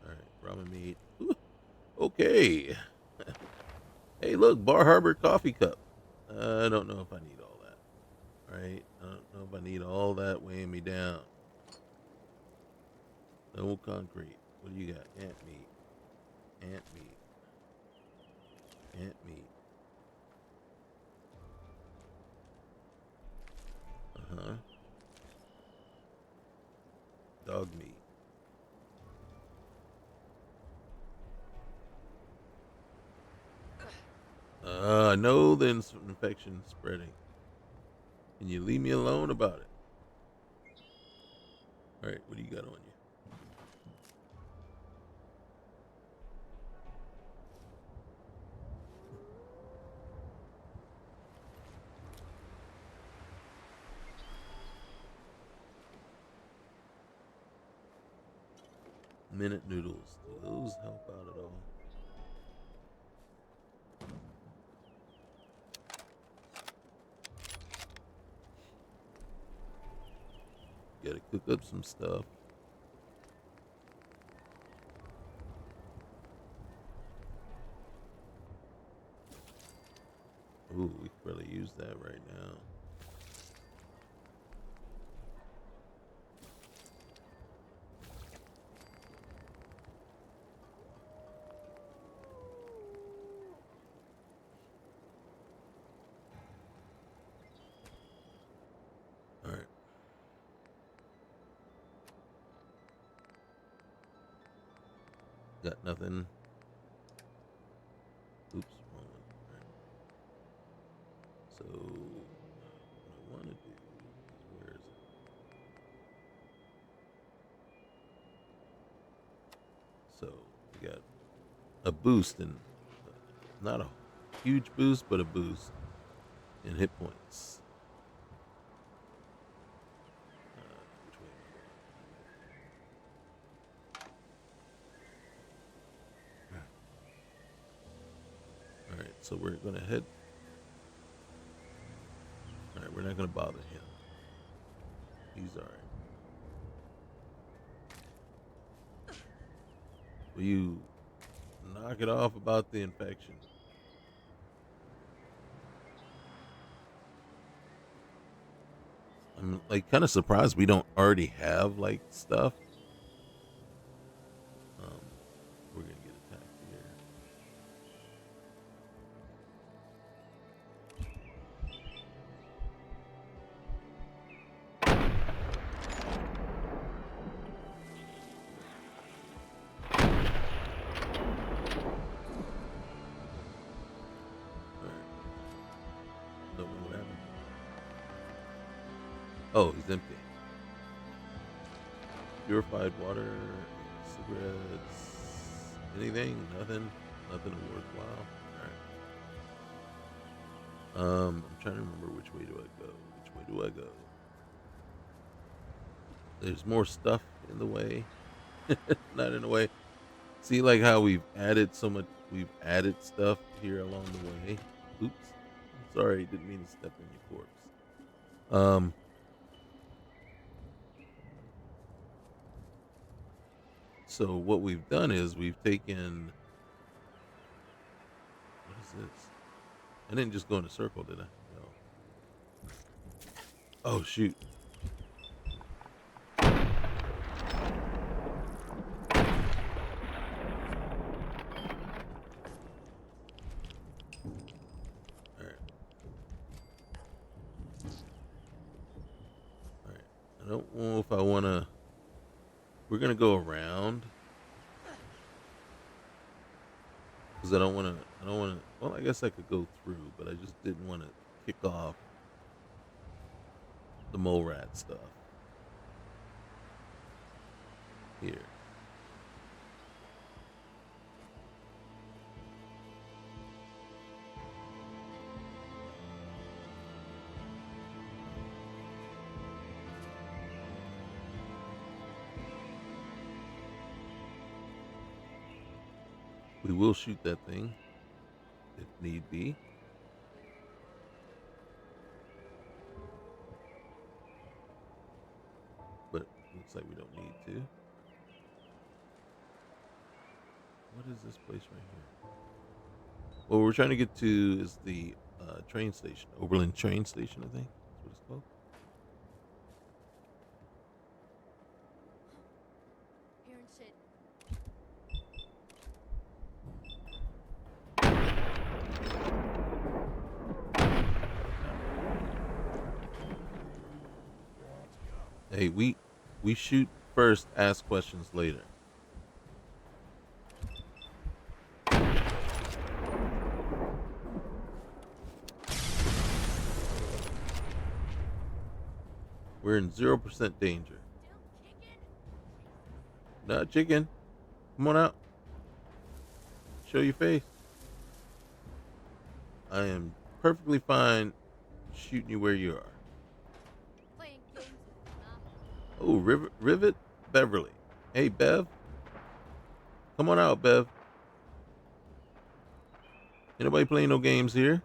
All right, ramen meat. Ooh, okay. Hey, look, Bar Harbor coffee cup. I don't know if I need all that. Right? I don't know if I need all that weighing me down. No concrete. What do you got? Ant meat. Ant meat. Ant meat. Uh-huh. Dog meat. I know the infection spreading. Can you leave me alone about it? All right, what do you got on you? Minute noodles. Do those help out at all? Gotta cook up some stuff. Ooh, we could really use that right now. All right. Got nothing. Oops, wrong one. All right. So, what I want to do is, where is it? So, we got a boost in, not a huge boost, but a boost in hit points. Which way am I going? All right, so we're gonna head. All right, we're not gonna bother him. He's all right. Will you knock it off about the infection? I'm like kind of surprised we don't already have like stuff. Um, we're gonna get attacked here. All right, don't know what happened. Oh, he's empty. Purified water, cigarettes, anything? Nothing. Nothing worthwhile. All right. I'm trying to remember which way do I go. Which way do I go? There's more stuff in the way. Not in the way. See, like how we've added so much. We've added stuff here along the way. Oops. Sorry, didn't mean to step on your corpse. So what we've done is we've taken. What is this? I didn't just go in a circle, did I? No. Oh shoot. Alright. Alright. I don't know if I wanna. We're gonna go around. Because I don't wanna well, I guess I could go through, but I just didn't want to kick off the mole rat stuff. Here. We will shoot that thing if need be. But looks like we don't need to. What is this place right here? What we're trying to get to is the train station, Oberlin train station, I think that's what it's called.
Hearing shit.
Hey, we shoot first, ask questions later. We're in 0% danger.
Still kicking?
Not chicken. Come on out. Show your face. I am perfectly fine shooting you where you are.
Playing games with me, huh?
Oh, Rivet Beverly. Hey, Bev. Come on out, Bev. Anybody playing no games here?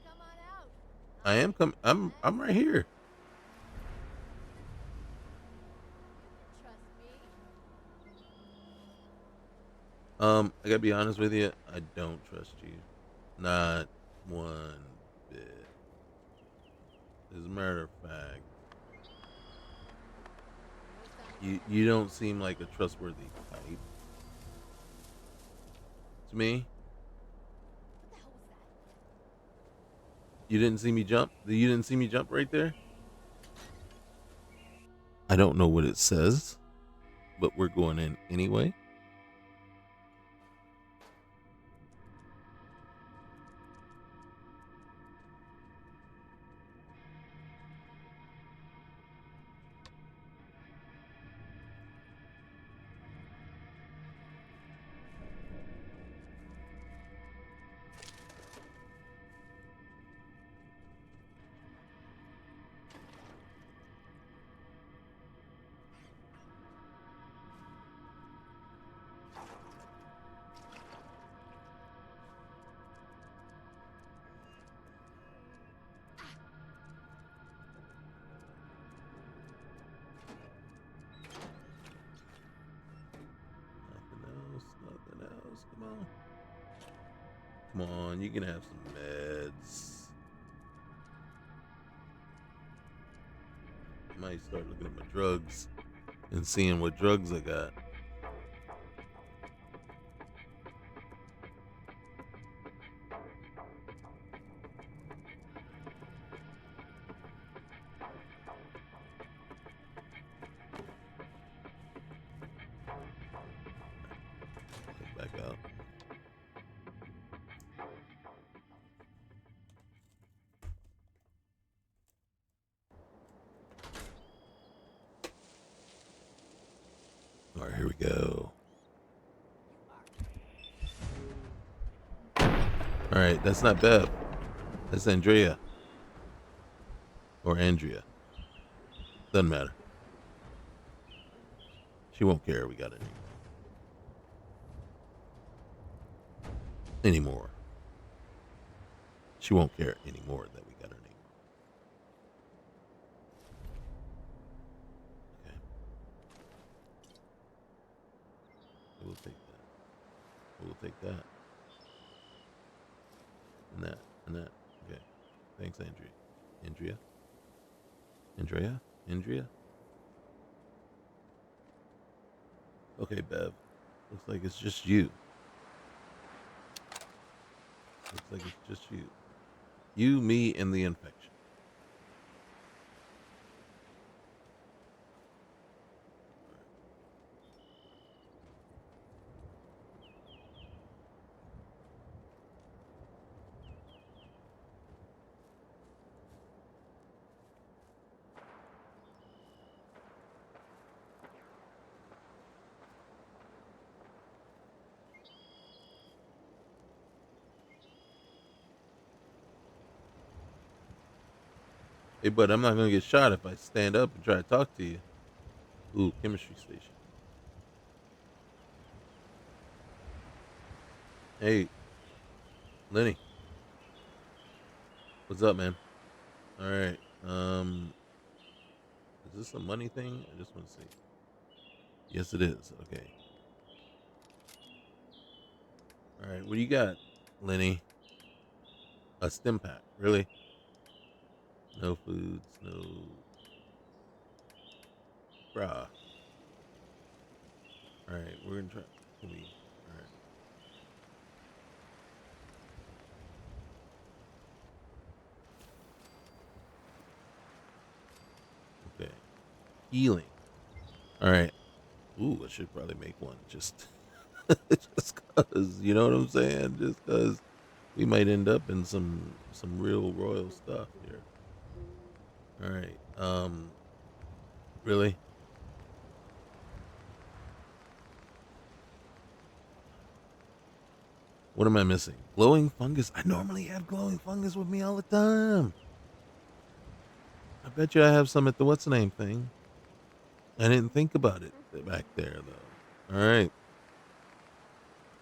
Come on out.
I am I'm right here.
Trust me.
I gotta be honest with you, I don't trust you. Not one bit. As a matter of fact, you don't seem like a trustworthy type to me.
What the hell was that?
You didn't see me jump? You didn't see me jump right there? I don't know what it says, but we're going in anyway. Nothing else. Come on. Come on, you can have some meds. I might start looking at my drugs and seeing what drugs I got. Come back out. All right, here we go. All right, that's not Bev. That's Andrea. Or Andrea. Doesn't matter. She won't care we got it anymore. She won't care anymore that we got her name. Okay. We'll take that. We'll take that. And that. And that. Okay. Thanks, Andrea. Andrea? Andrea? Andrea? Okay, Bev. Looks like it's just you. Looks like it's just you. You, me, and the infection. Hey, but I'm not gonna get shot if I stand up and try to talk to you. Ooh, chemistry station. Hey, Lenny. What's up, man? All right. Is this a money thing? I just want to see. Yes, it is. Okay. All right. What do you got, Lenny? A stim pack. Really? No foods. No. Bruh. All right. We're gonna try. Can we? All right. Okay. Healing. All right. Ooh, I should probably make one just, just cause. You know what I'm saying? Just cause we might end up in some real royal stuff here. All right. Really? What am I missing? Glowing fungus. I normally have glowing fungus with me all the time. I bet you I have some at the what's the name thing. I didn't think about it back there though. All right.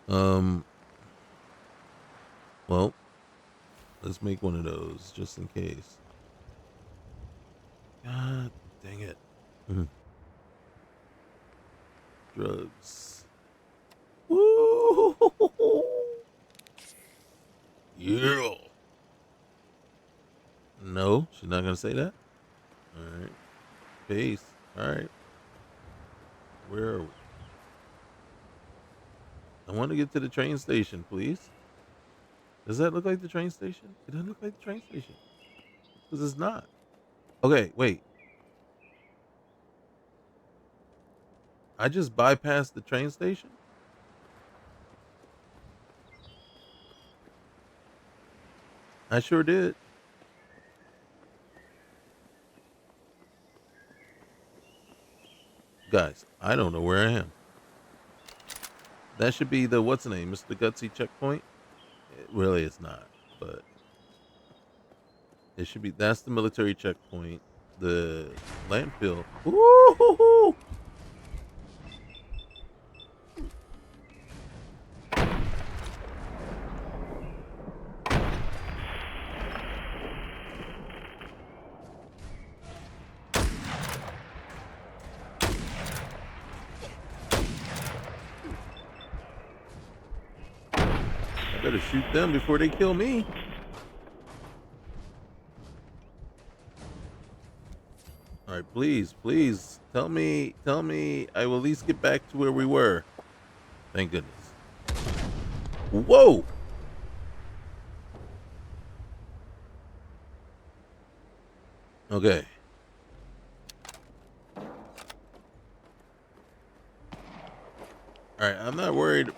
Um. Well, let's make one of those just in case. God dang it. Mhm. Drugs. Woo! Yeah. No, she's not gonna say that. All right. Peace. All right. Where are we? I want to get to the train station, please. Does that look like the train station? It doesn't look like the train station. Because it's not. Okay, wait. I just bypassed the train station? I sure did. Guys, I don't know where I am. That should be the what's the name, Mr. Gutsy checkpoint. It really is not, but it should be. That's the military checkpoint. The landfill. Ooh! I better shoot them before they kill me. All right, please, please tell me I will at least get back to where we were. Thank goodness. Whoa! Okay. All right, I'm not worried.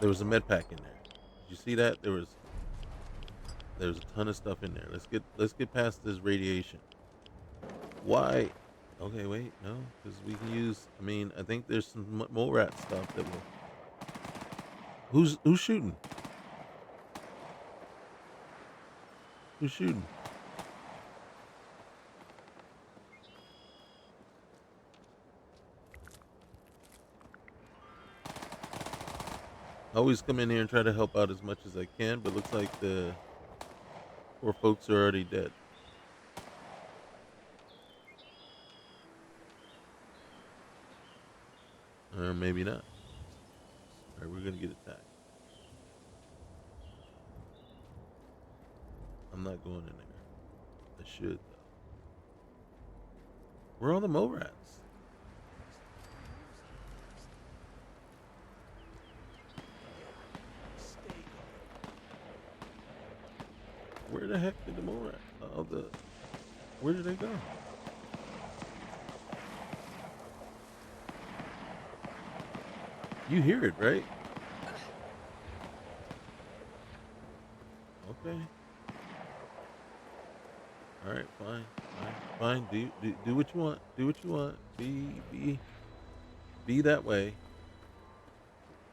There was a med pack in there. Did you see that? There was a ton of stuff in there. Let's get past this radiation. Why? Okay, wait, no, because we can use. I mean, I think there's some mole rat stuff that will. Who's shooting? Who's shooting? I always come in here and try to help out as much as I can, but looks like the Poor folks are already dead. Or maybe not. Alright, we're gonna get attacked. I'm not going in there. I should though. Where are all the mole rats? Where the heck did the mole rats? Where did they go? You hear it, right? Okay. All right, fine. Do what you want. Do what you want. Be that way.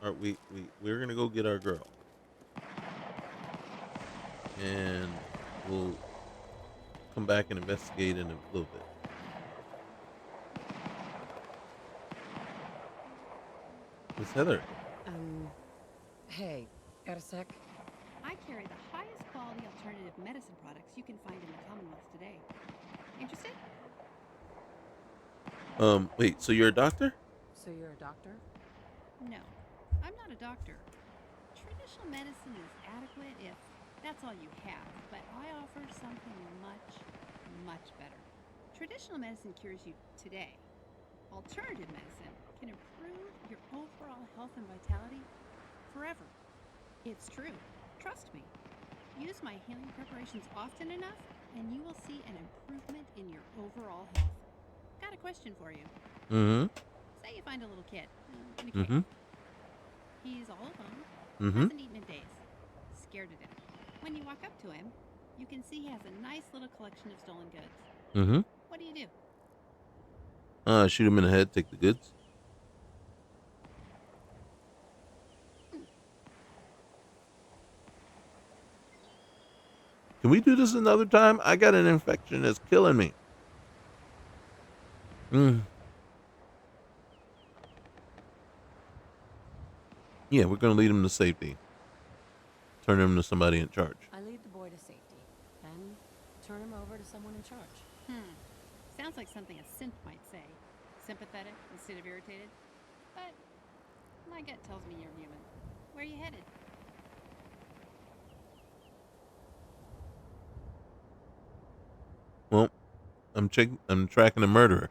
All right, we're gonna go get our girl, and we'll come back and investigate in a little bit. Miss Heather.
Hey, got a sec?
I carry the highest quality alternative medicine products you can find in the Commonwealth today. Interested?
Wait. So you're a doctor?
So you're a doctor?
No, I'm not a doctor. Traditional medicine is adequate if that's all you have, but I offer something much, much better. Traditional medicine cures you today. Alternative medicine can improve your overall health and vitality forever. It's true. Trust me. Use my healing preparations often enough, and you will see an improvement in your overall health. Got a question for you.
Mm-hmm.
Say you find a little kid in a cave.
Mm-hmm.
He's all alone,
Mm-hmm.
hasn't eaten in days, scared to death. When you walk up to him, you can see he has a nice little collection of stolen goods.
Mm-hmm.
What do?
Shoot him in the head. Take the goods. Can we do this another time? I got an infection that's killing me. Yeah, we're gonna lead him to safety. Turn him to somebody in charge.
I lead the boy to safety, then turn him over to someone in charge.
Sounds like something a synth might say. Sympathetic instead of irritated. But my gut tells me you're human. Where are you headed?
Well, I'm tracking a murderer.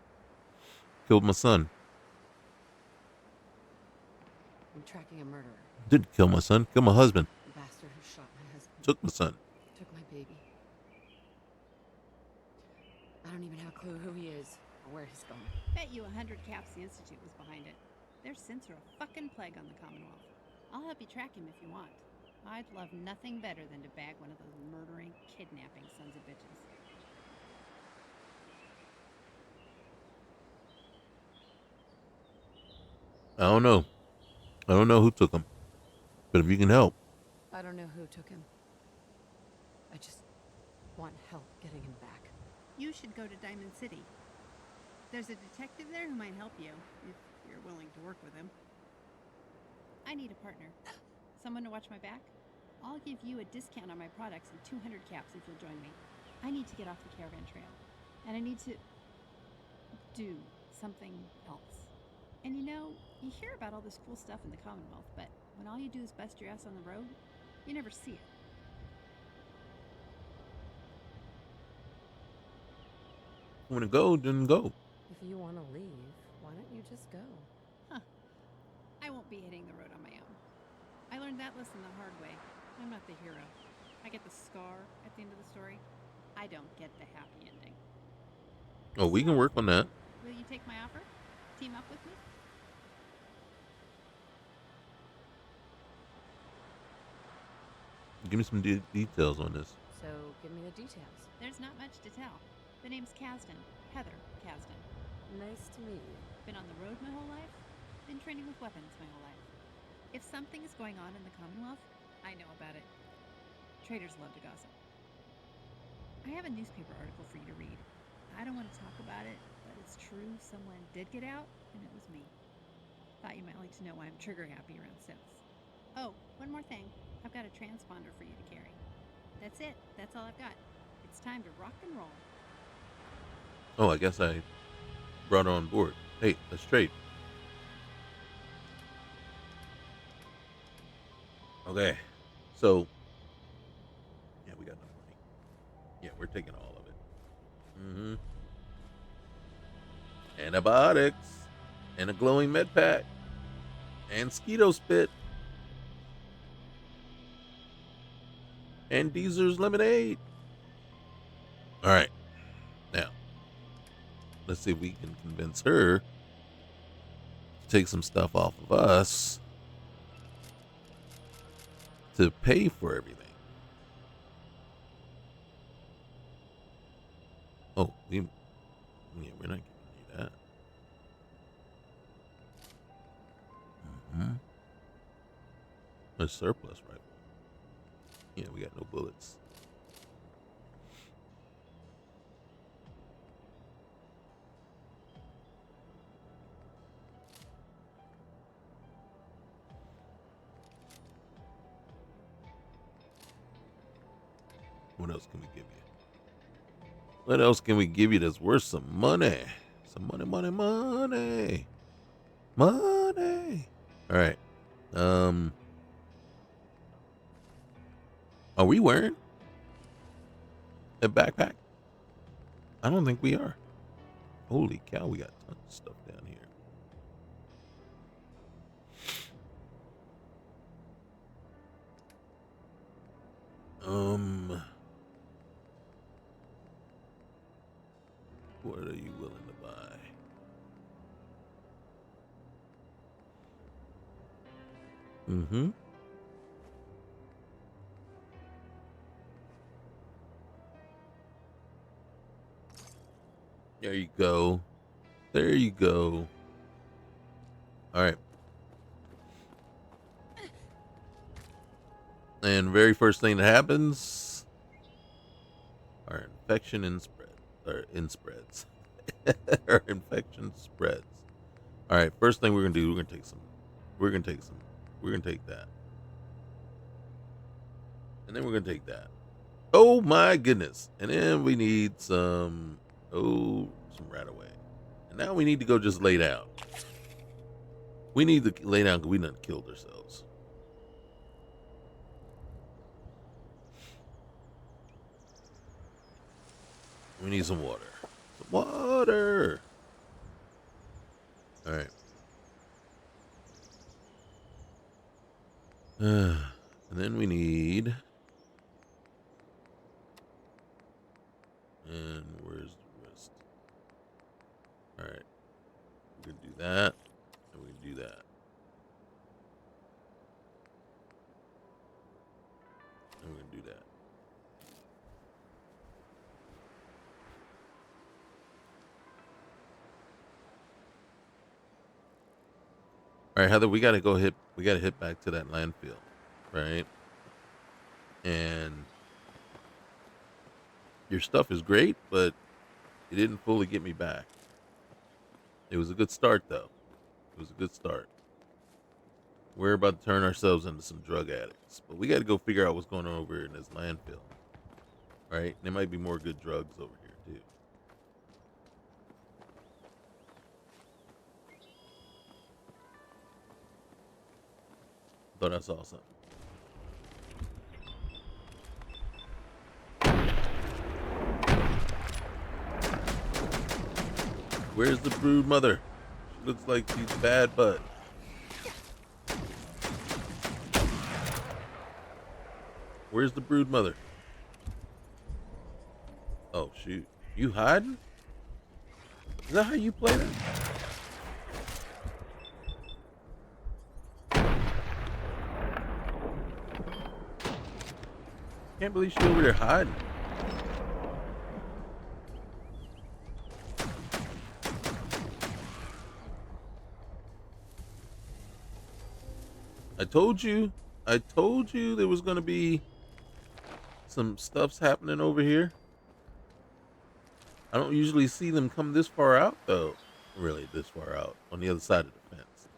Killed my son.
I'm tracking a murderer.
Didn't kill my son. Killed my husband.
The bastard who shot my husband.
Took my son.
Took my baby. I don't even have a clue who he is or where he's going.
Bet you 100 caps the Institute was behind it. Their synths are a fucking plague on the Commonwealth. I'll help you track him if you want. I'd love nothing better than to bag one of those murdering, kidnapping sons of bitches.
I don't know. I don't know who took him. But if you can help.
I don't know who took him. I just want help getting him back.
You should go to Diamond City. There's a detective there who might help you, if you're willing to work with him. I need a partner. Someone to watch my back? I'll give you a discount on my products and 200 caps if you'll join me. I need to get off the caravan trail. And I need to do something else. And you know, you hear about all this cool stuff in the Commonwealth, but when all you do is bust your ass on the road, you never see it.
Want to go, then go.
If you want to leave, why don't you just go?
I won't be hitting the road on my own. I learned that lesson the hard way. I'm not the hero. I get the scar at the end of the story. I don't get the happy ending.
Oh, we can work on that.
Will you take my offer? Team up with me?
Give me some details on this.
So, give me the details.
There's not much to tell. The name's Kasdan. Heather Kasdan.
Nice to meet you.
Been on the road my whole life. Been training with weapons my whole life. If something is going on in the Commonwealth, I know about it. Traitors love to gossip. I have a newspaper article for you to read. I don't want to talk about it, but it's true someone did get out, and it was me. Thought you might like to know why I'm trigger happy around synths. Oh, one more thing. I've got a transponder for you to carry. That's it. That's all I've got. It's time to rock and roll.
Oh, I guess I brought her on board. Hey, let's trade. Okay. So, yeah, we got no money. Yeah, we're taking all of it. Mm-hmm. Antibiotics. And a glowing med pack. And Skeeto spit. And Deezer's lemonade. All right. Now, let's see if we can convince her to take some stuff off of us to pay for everything. Oh, we're not giving you that. Mm-hmm. A surplus rifle. Yeah, we got no bullets. What else can we give you? What else can we give you that's worth some money? Some money, money, money. Money. All right. Are we wearing a backpack? I don't think we are. Holy cow, we got tons of stuff down here. What are you willing to buy? Mm-hmm. There you go. There you go. All right. And very first thing that happens are infection and spread, or in spreads. Our infection spreads. All right. First thing we're gonna do, we're gonna take some. We're gonna take some. We're gonna take that, and then we're gonna take that. Oh my goodness! And then we need some. Oh, some right away. And now we need to go just lay down. We need to lay down because we done killed ourselves. We need some water. Some water. All right. And then we need. And where's the wrist? All right. We can do that. And we can do that. And we can do that. All right, Heather, we gotta hit back to that landfill, right? And your stuff is great, but it didn't fully get me back. It was a good start, though. It was a good start. We're about to turn ourselves into some drug addicts, but we got to go figure out what's going on over here in this landfill, right? There might be more good drugs over here too. Thought I saw something. Where's the brood mother? She looks like she's bad, but where's the brood mother? Oh shoot, you hiding? Is that how you play that? Can't believe she's over there hiding. I told you there was gonna be some stuff's happening over here. I don't usually see them come this far out, though. Really, this far out on the other side of the fence.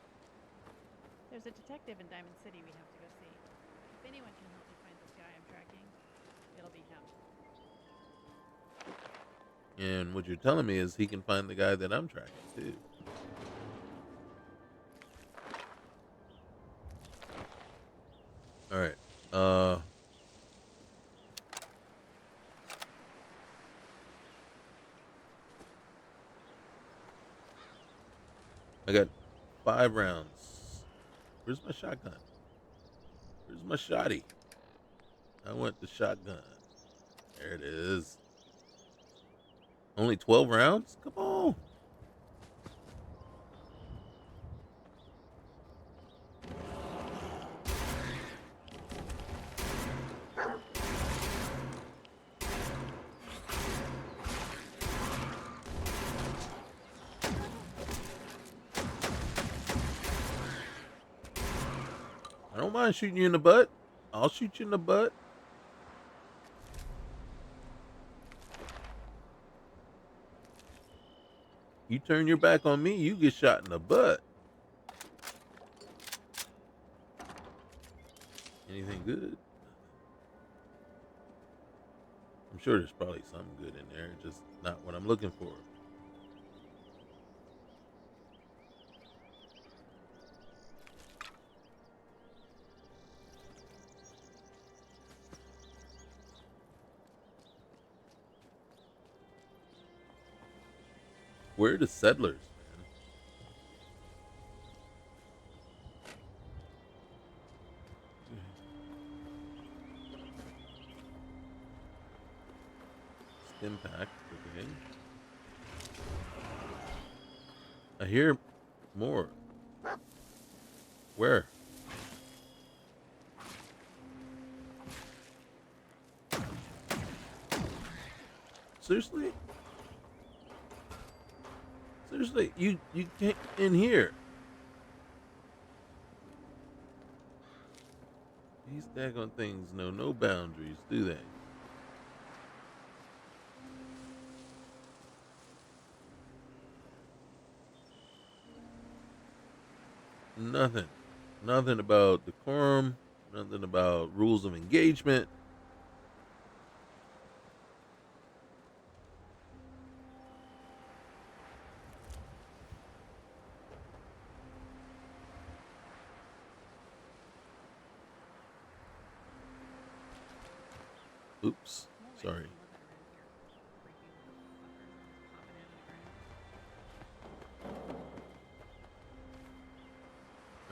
There's a detective in Diamond City we have to go see. If anyone can help me find this guy I'm tracking,
And what you're telling me is he can find the guy that I'm tracking too. All right. I got 5 rounds. Where's my shotgun? Where's my shotty? I want the shotgun. There it is. Only 12 rounds? Come on. I don't mind shooting you in the butt. I'll shoot you in the butt. You turn your back on me, you get shot in the butt. Anything good? I'm sure there's probably something good in there, just not what I'm looking for. Where are the settlers, man? Stim pack, okay. I hear more. Where? Seriously? Seriously, you can't in here. These daggone things know no boundaries, do they? Nothing. Nothing about decorum. Nothing about rules of engagement. Oops. Sorry.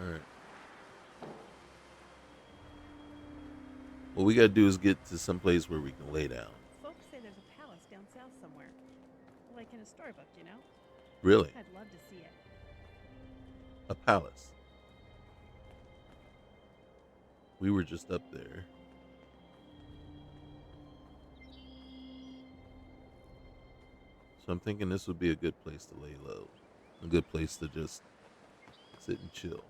All right. What we gotta do is get to some place where we can lay down.
Folks say there's a palace down south somewhere. Like in a storybook, you know?
Really?
I'd love to see it.
A palace. We were just up there. So I'm thinking this would be a good place to lay low. A good place to just sit and chill.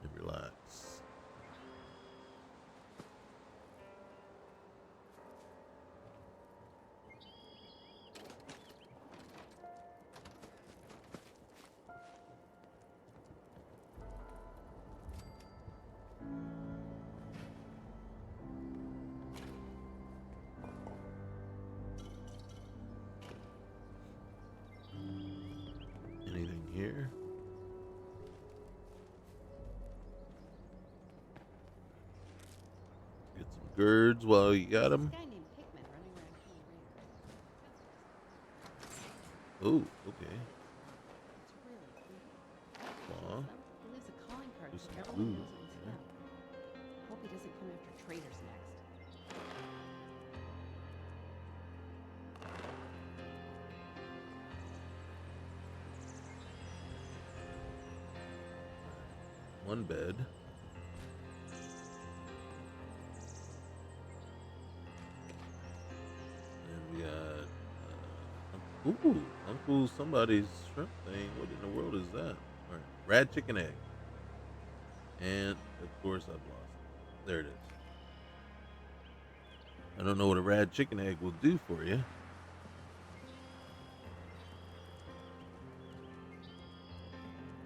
And relax. Anything here? Get some girds while you got them.
This guy named Hickman running around killing rangers.
Oh, okay.
It's really creepy.
Aw.
He leaves a calling card
There's
so
some
everyone
glue
knows it's
there.
him. Hope he doesn't come after traitors next.
One bed. And we got Uncle somebody's shrimp thing. What in the world is that? All right, rad chicken egg. And of course I've lost it. There it is. I don't know what a rad chicken egg will do for you.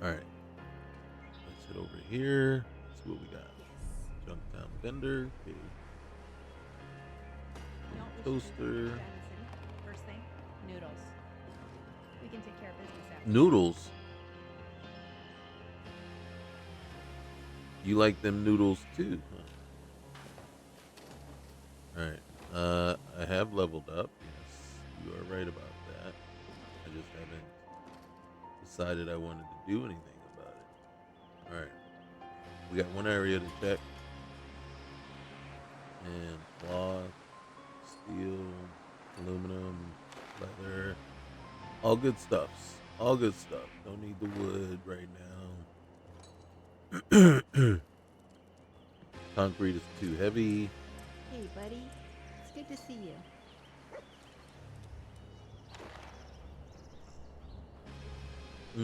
All right, let's head over here. Let's see what we got.
Yes.
Junktown vendor. Okay.
You know, we
toaster.
Back in the city. First thing, noodles. We can take care of business after.
Noodles. You like them noodles too, huh? All right. I have leveled up. Yes, you are right about that. I just haven't decided I wanted to do anything about it. All right. We got one area to check. And cloth, steel, aluminum, leather, all good stuffs. All good stuff. Don't need the wood right now. Concrete is too heavy.
Hey, buddy. It's good to see you.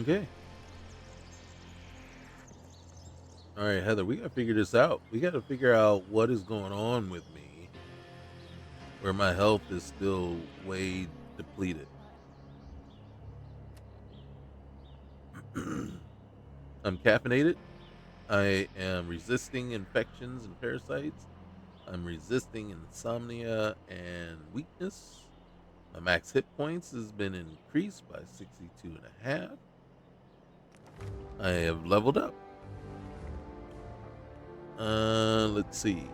Okay. All right, Heather, we got to figure this out. We got to figure out what is going on with me where my health is still way depleted. I'm caffeinated. I am resisting infections and parasites. I'm resisting insomnia and weakness. My max hit points has been increased by 62 and a half. I have leveled up. Let's see.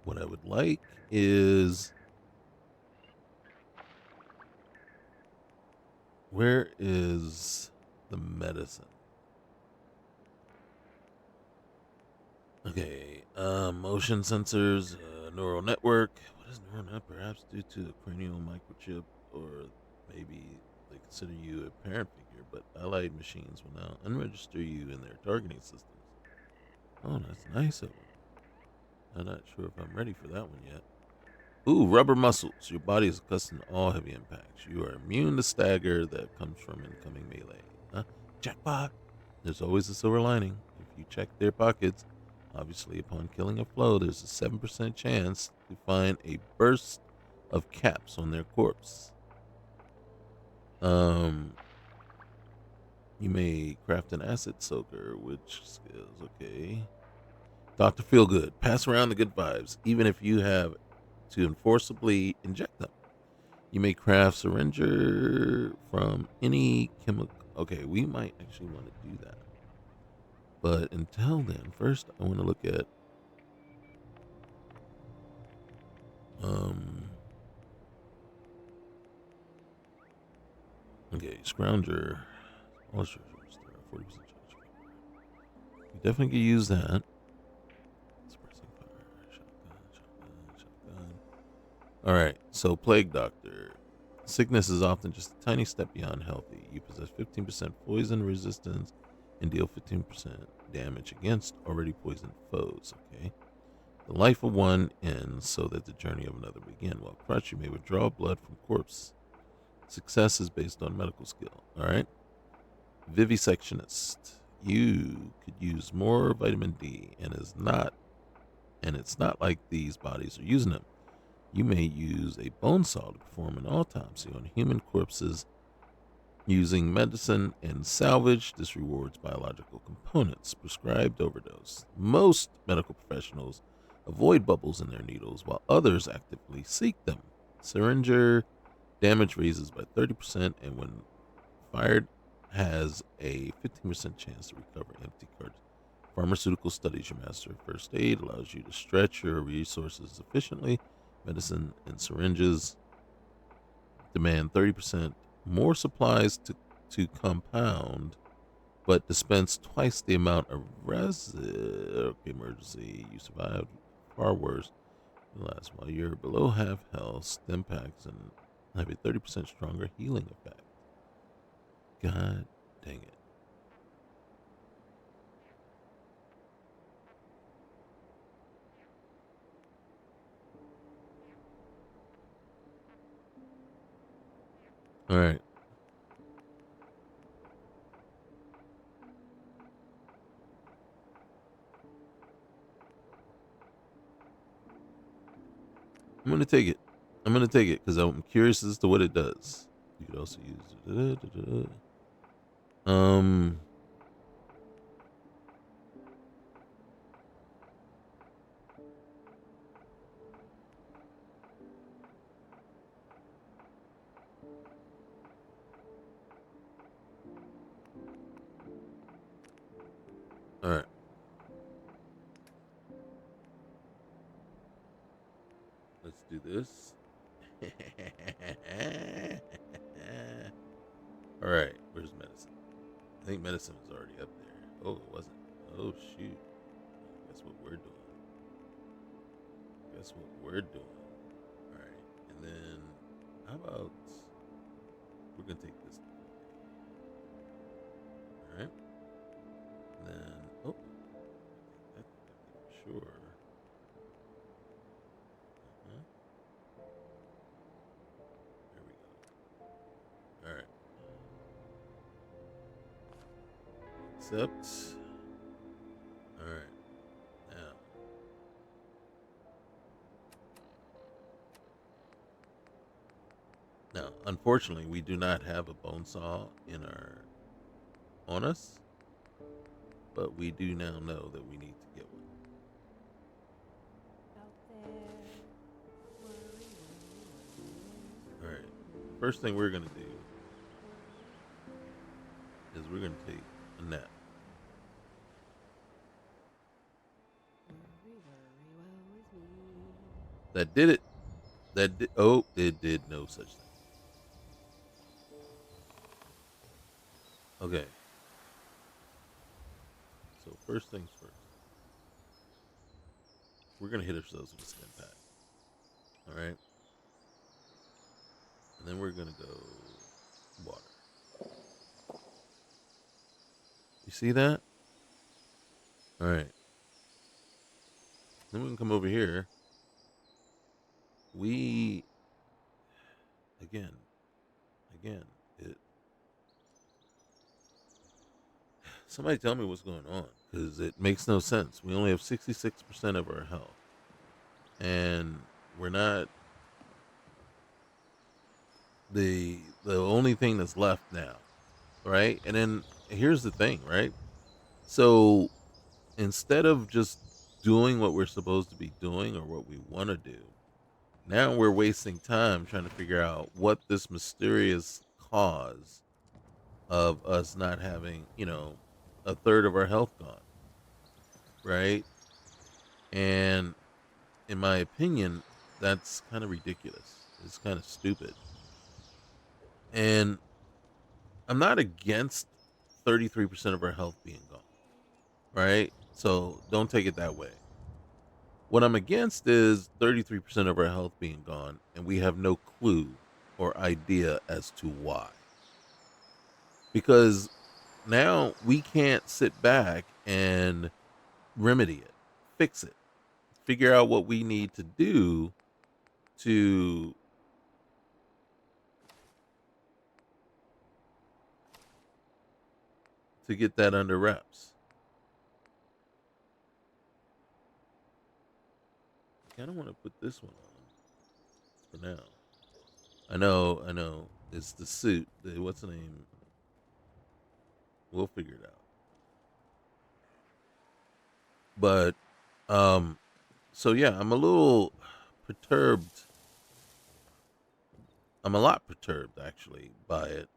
What I would like is, where is the medicine? Okay, motion sensors, neural network. What is neural network? Perhaps due to a cranial microchip, or maybe they consider you a parent figure, but allied machines will now unregister you in their targeting systems. Oh, that's nice of them. I'm not sure if I'm ready for that one yet. Ooh, rubber muscles. Your body is accustomed to all heavy impacts. You are immune to stagger that comes from incoming melee. Huh? Jackpot! There's always a silver lining. If you check their pockets, obviously upon killing a foe, there's a 7% chance to find a burst of caps on their corpse. You may craft an acid soaker, which skills, okay. Dr. Feelgood, pass around the good vibes, even if you have to enforceably inject them. You may craft syringer from any chemical. Okay, we might actually want to do that. But until then, first I want to look at okay, scrounger. 40% charge. You definitely could use that. Suppressing fire, shotgun. All right, so Plague Doctor. Sickness is often just a tiny step beyond healthy. You possess 15% poison resistance and deal 15% damage against already poisoned foes. Okay. The life of one ends so that the journey of another begin. While crushed, you may withdraw blood from corpse. Success is based on medical skill. All right. Vivisectionist. You could use more vitamin D, and it's not like these bodies are using them. You may use a bone saw to perform an autopsy on human corpses using medicine and salvage. This rewards biological components. Prescribed overdose. Most medical professionals avoid bubbles in their needles, while others actively seek them. Syringer damage raises by 30%, and when fired, has a 15% chance to recover empty cartridge. Pharmaceutical studies. Your master of first aid allows you to stretch your resources efficiently. Medicine and syringes demand 30% more supplies to compound, but dispense twice the amount of emergency. You survived far worse than last. While you're below half health, stim packs and have a 30% stronger healing effect. God dang it. All right. I'm going to take it. because I'm curious as to what it does. You could also use Um. All right. Let's do this. All right. Where's medicine? I think medicine was already up there. Oh, it wasn't. Oh shoot. Guess what we're doing? Guess what we're doing? All right. And then how about we're gonna take this. All right. And then oh, take that for sure. Uh-huh. There we go. All right. Accept. All right. Now, unfortunately, we do not have a bone saw in our on us, but we do now know that we need to get one.
Out there.
All right. First thing we're gonna do is we're gonna take a nap. That did it. That did. Oh, it did no such thing. Okay. So first things first. We're gonna hit ourselves with a stim pack. All right. And then we're gonna go water. You see that? All right. Then we can come over here. We again, it. Somebody tell me what's going on because it makes no sense. We only have 66% of our health, and we're not the only thing that's left now, right? And then here's the thing, right? So instead of just doing what we're supposed to be doing or what we want to do, now we're wasting time trying to figure out what this mysterious cause of us not having, a third of our health gone, right? And in my opinion, that's kind of ridiculous. It's kind of stupid. And I'm not against 33% of our health being gone, right? So don't take it that way. What I'm against is 33% of our health being gone, and we have no clue or idea as to why. Because now we can't sit back and remedy it, fix it, figure out what we need to do to get that under wraps. I don't want to put this one on for now. I know. It's the suit. What's the name? We'll figure it out. But so yeah, I'm a little perturbed. I'm a lot perturbed actually by it.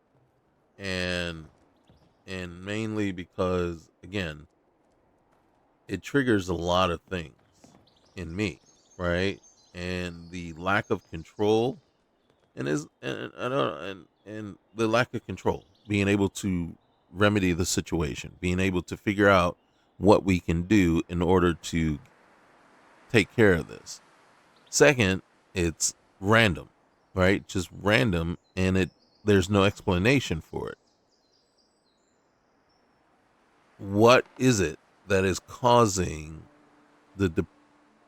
And mainly because again, it triggers a lot of things in me, right? And the lack of control and the lack of control, being able to remedy the situation, being able to figure out what we can do in order to take care of this. Second, it's random, right? Just random, and there's no explanation for it. What is it that is causing the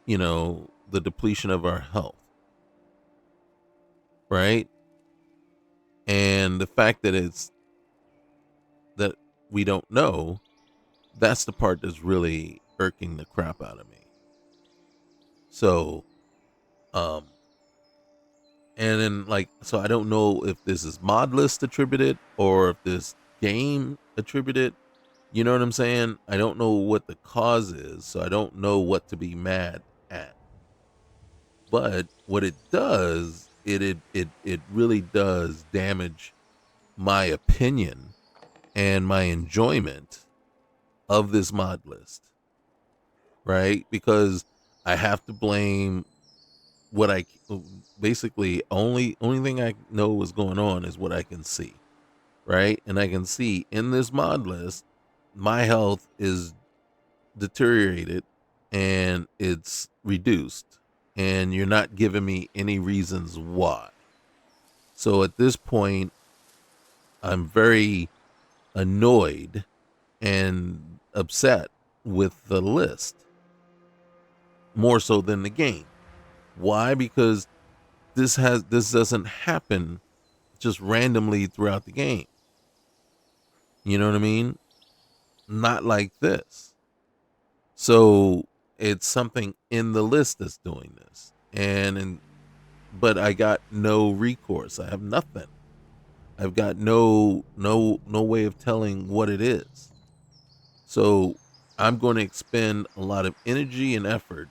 the depletion of our health, right? And the fact that that we don't know, that's the part that's really irking the crap out of me. So, um, and then so I don't know if this is modlist attributed or if this game attribute it. You know what I'm saying? I don't know what the cause is, so I don't know what to be mad at. But what it does, it really does damage my opinion and my enjoyment of this mod list, right? Because I have to blame what I basically only thing I know is going on is what I can see, right? And I can see in this mod list my health is deteriorated and it's reduced, and you're not giving me any reasons why. So at this point I'm very annoyed and upset with the list more so than the game. Why? Because this doesn't happen just randomly throughout the game. You know what I mean? Not like this. So it's something in the list that's doing this. But I got no recourse. I have nothing. I've got no way of telling what it is. So I'm going to expend a lot of energy and effort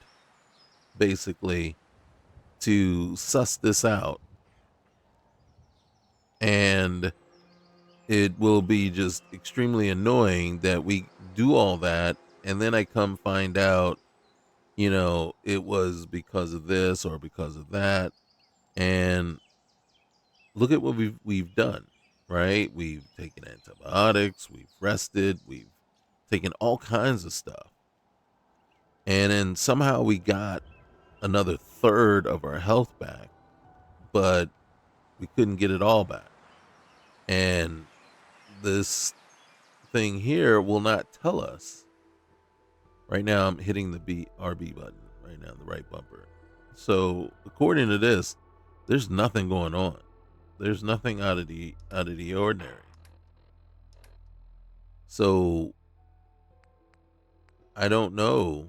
basically to suss this out, and it will be just extremely annoying that we do all that and then I come find out, it was because of this or because of that. And look at what we've done, right? We've taken antibiotics, we've rested, we've taken all kinds of stuff. And then somehow we got another third of our health back, but we couldn't get it all back. And this thing here will not tell us. Right now I'm hitting the RB button right now, the right bumper. So according to this, there's nothing going on. There's nothing out of the ordinary. So I don't know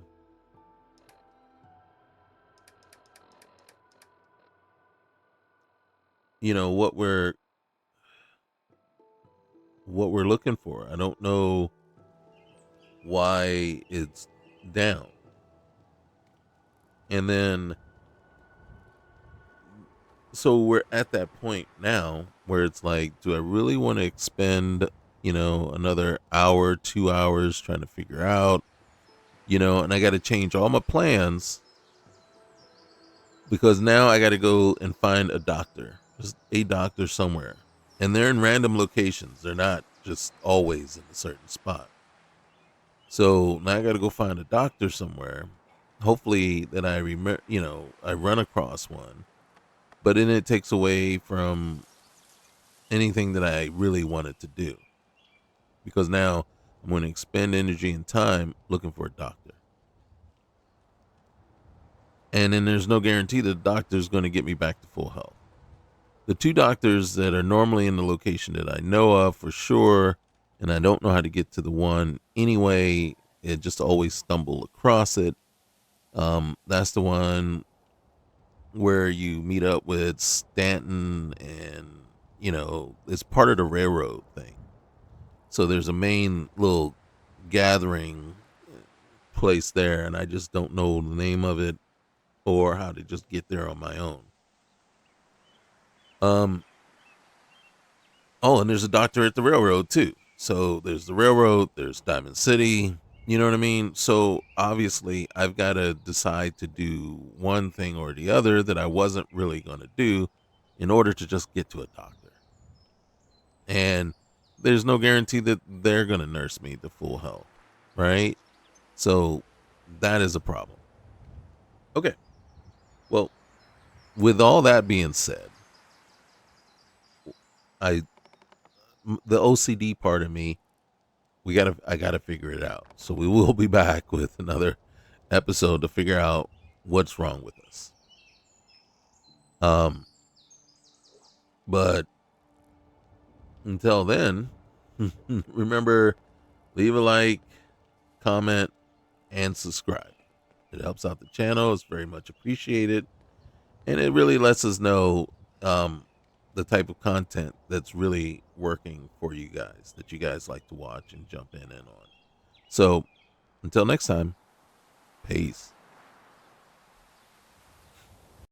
what we're looking for. I don't know why it's down. And then so we're at that point now where it's like, do I really want to expend, another hour, 2 hours trying to figure out, and I got to change all my plans because now I got to go and find a doctor, just a doctor somewhere. And they're in random locations. They're not just always in a certain spot. So now I got to go find a doctor somewhere. Hopefully that I remember, I run across one, but then it takes away from anything that I really wanted to do, because now I'm going to expend energy and time looking for a doctor. And then there's no guarantee that the doctor is going to get me back to full health. The two doctors that are normally in the location that I know of for sure, and I don't know how to get to the one anyway, it just always stumble across it. That's the one where you meet up with Stanton, and it's part of the railroad thing. So there's a main little gathering place there, and I just don't know the name of it or how to just get there on my own. Oh, and there's a doctor at the railroad too. So there's the railroad, there's Diamond City, you know what I mean? So obviously I've got to decide to do one thing or the other that I wasn't really going to do in order to just get to a doctor. And there's no guarantee that they're going to nurse me to full health, right? So that is a problem. Okay. Well, with all that being said, the OCD part of me, I gotta figure it out. So we will be back with another episode to figure out what's wrong with us. But until then, remember, leave a like, comment, and subscribe. It helps out the channel. It's very much appreciated, and it really lets us know the type of content that's really working for you guys, that you guys like to watch and jump in on. So until next time, peace.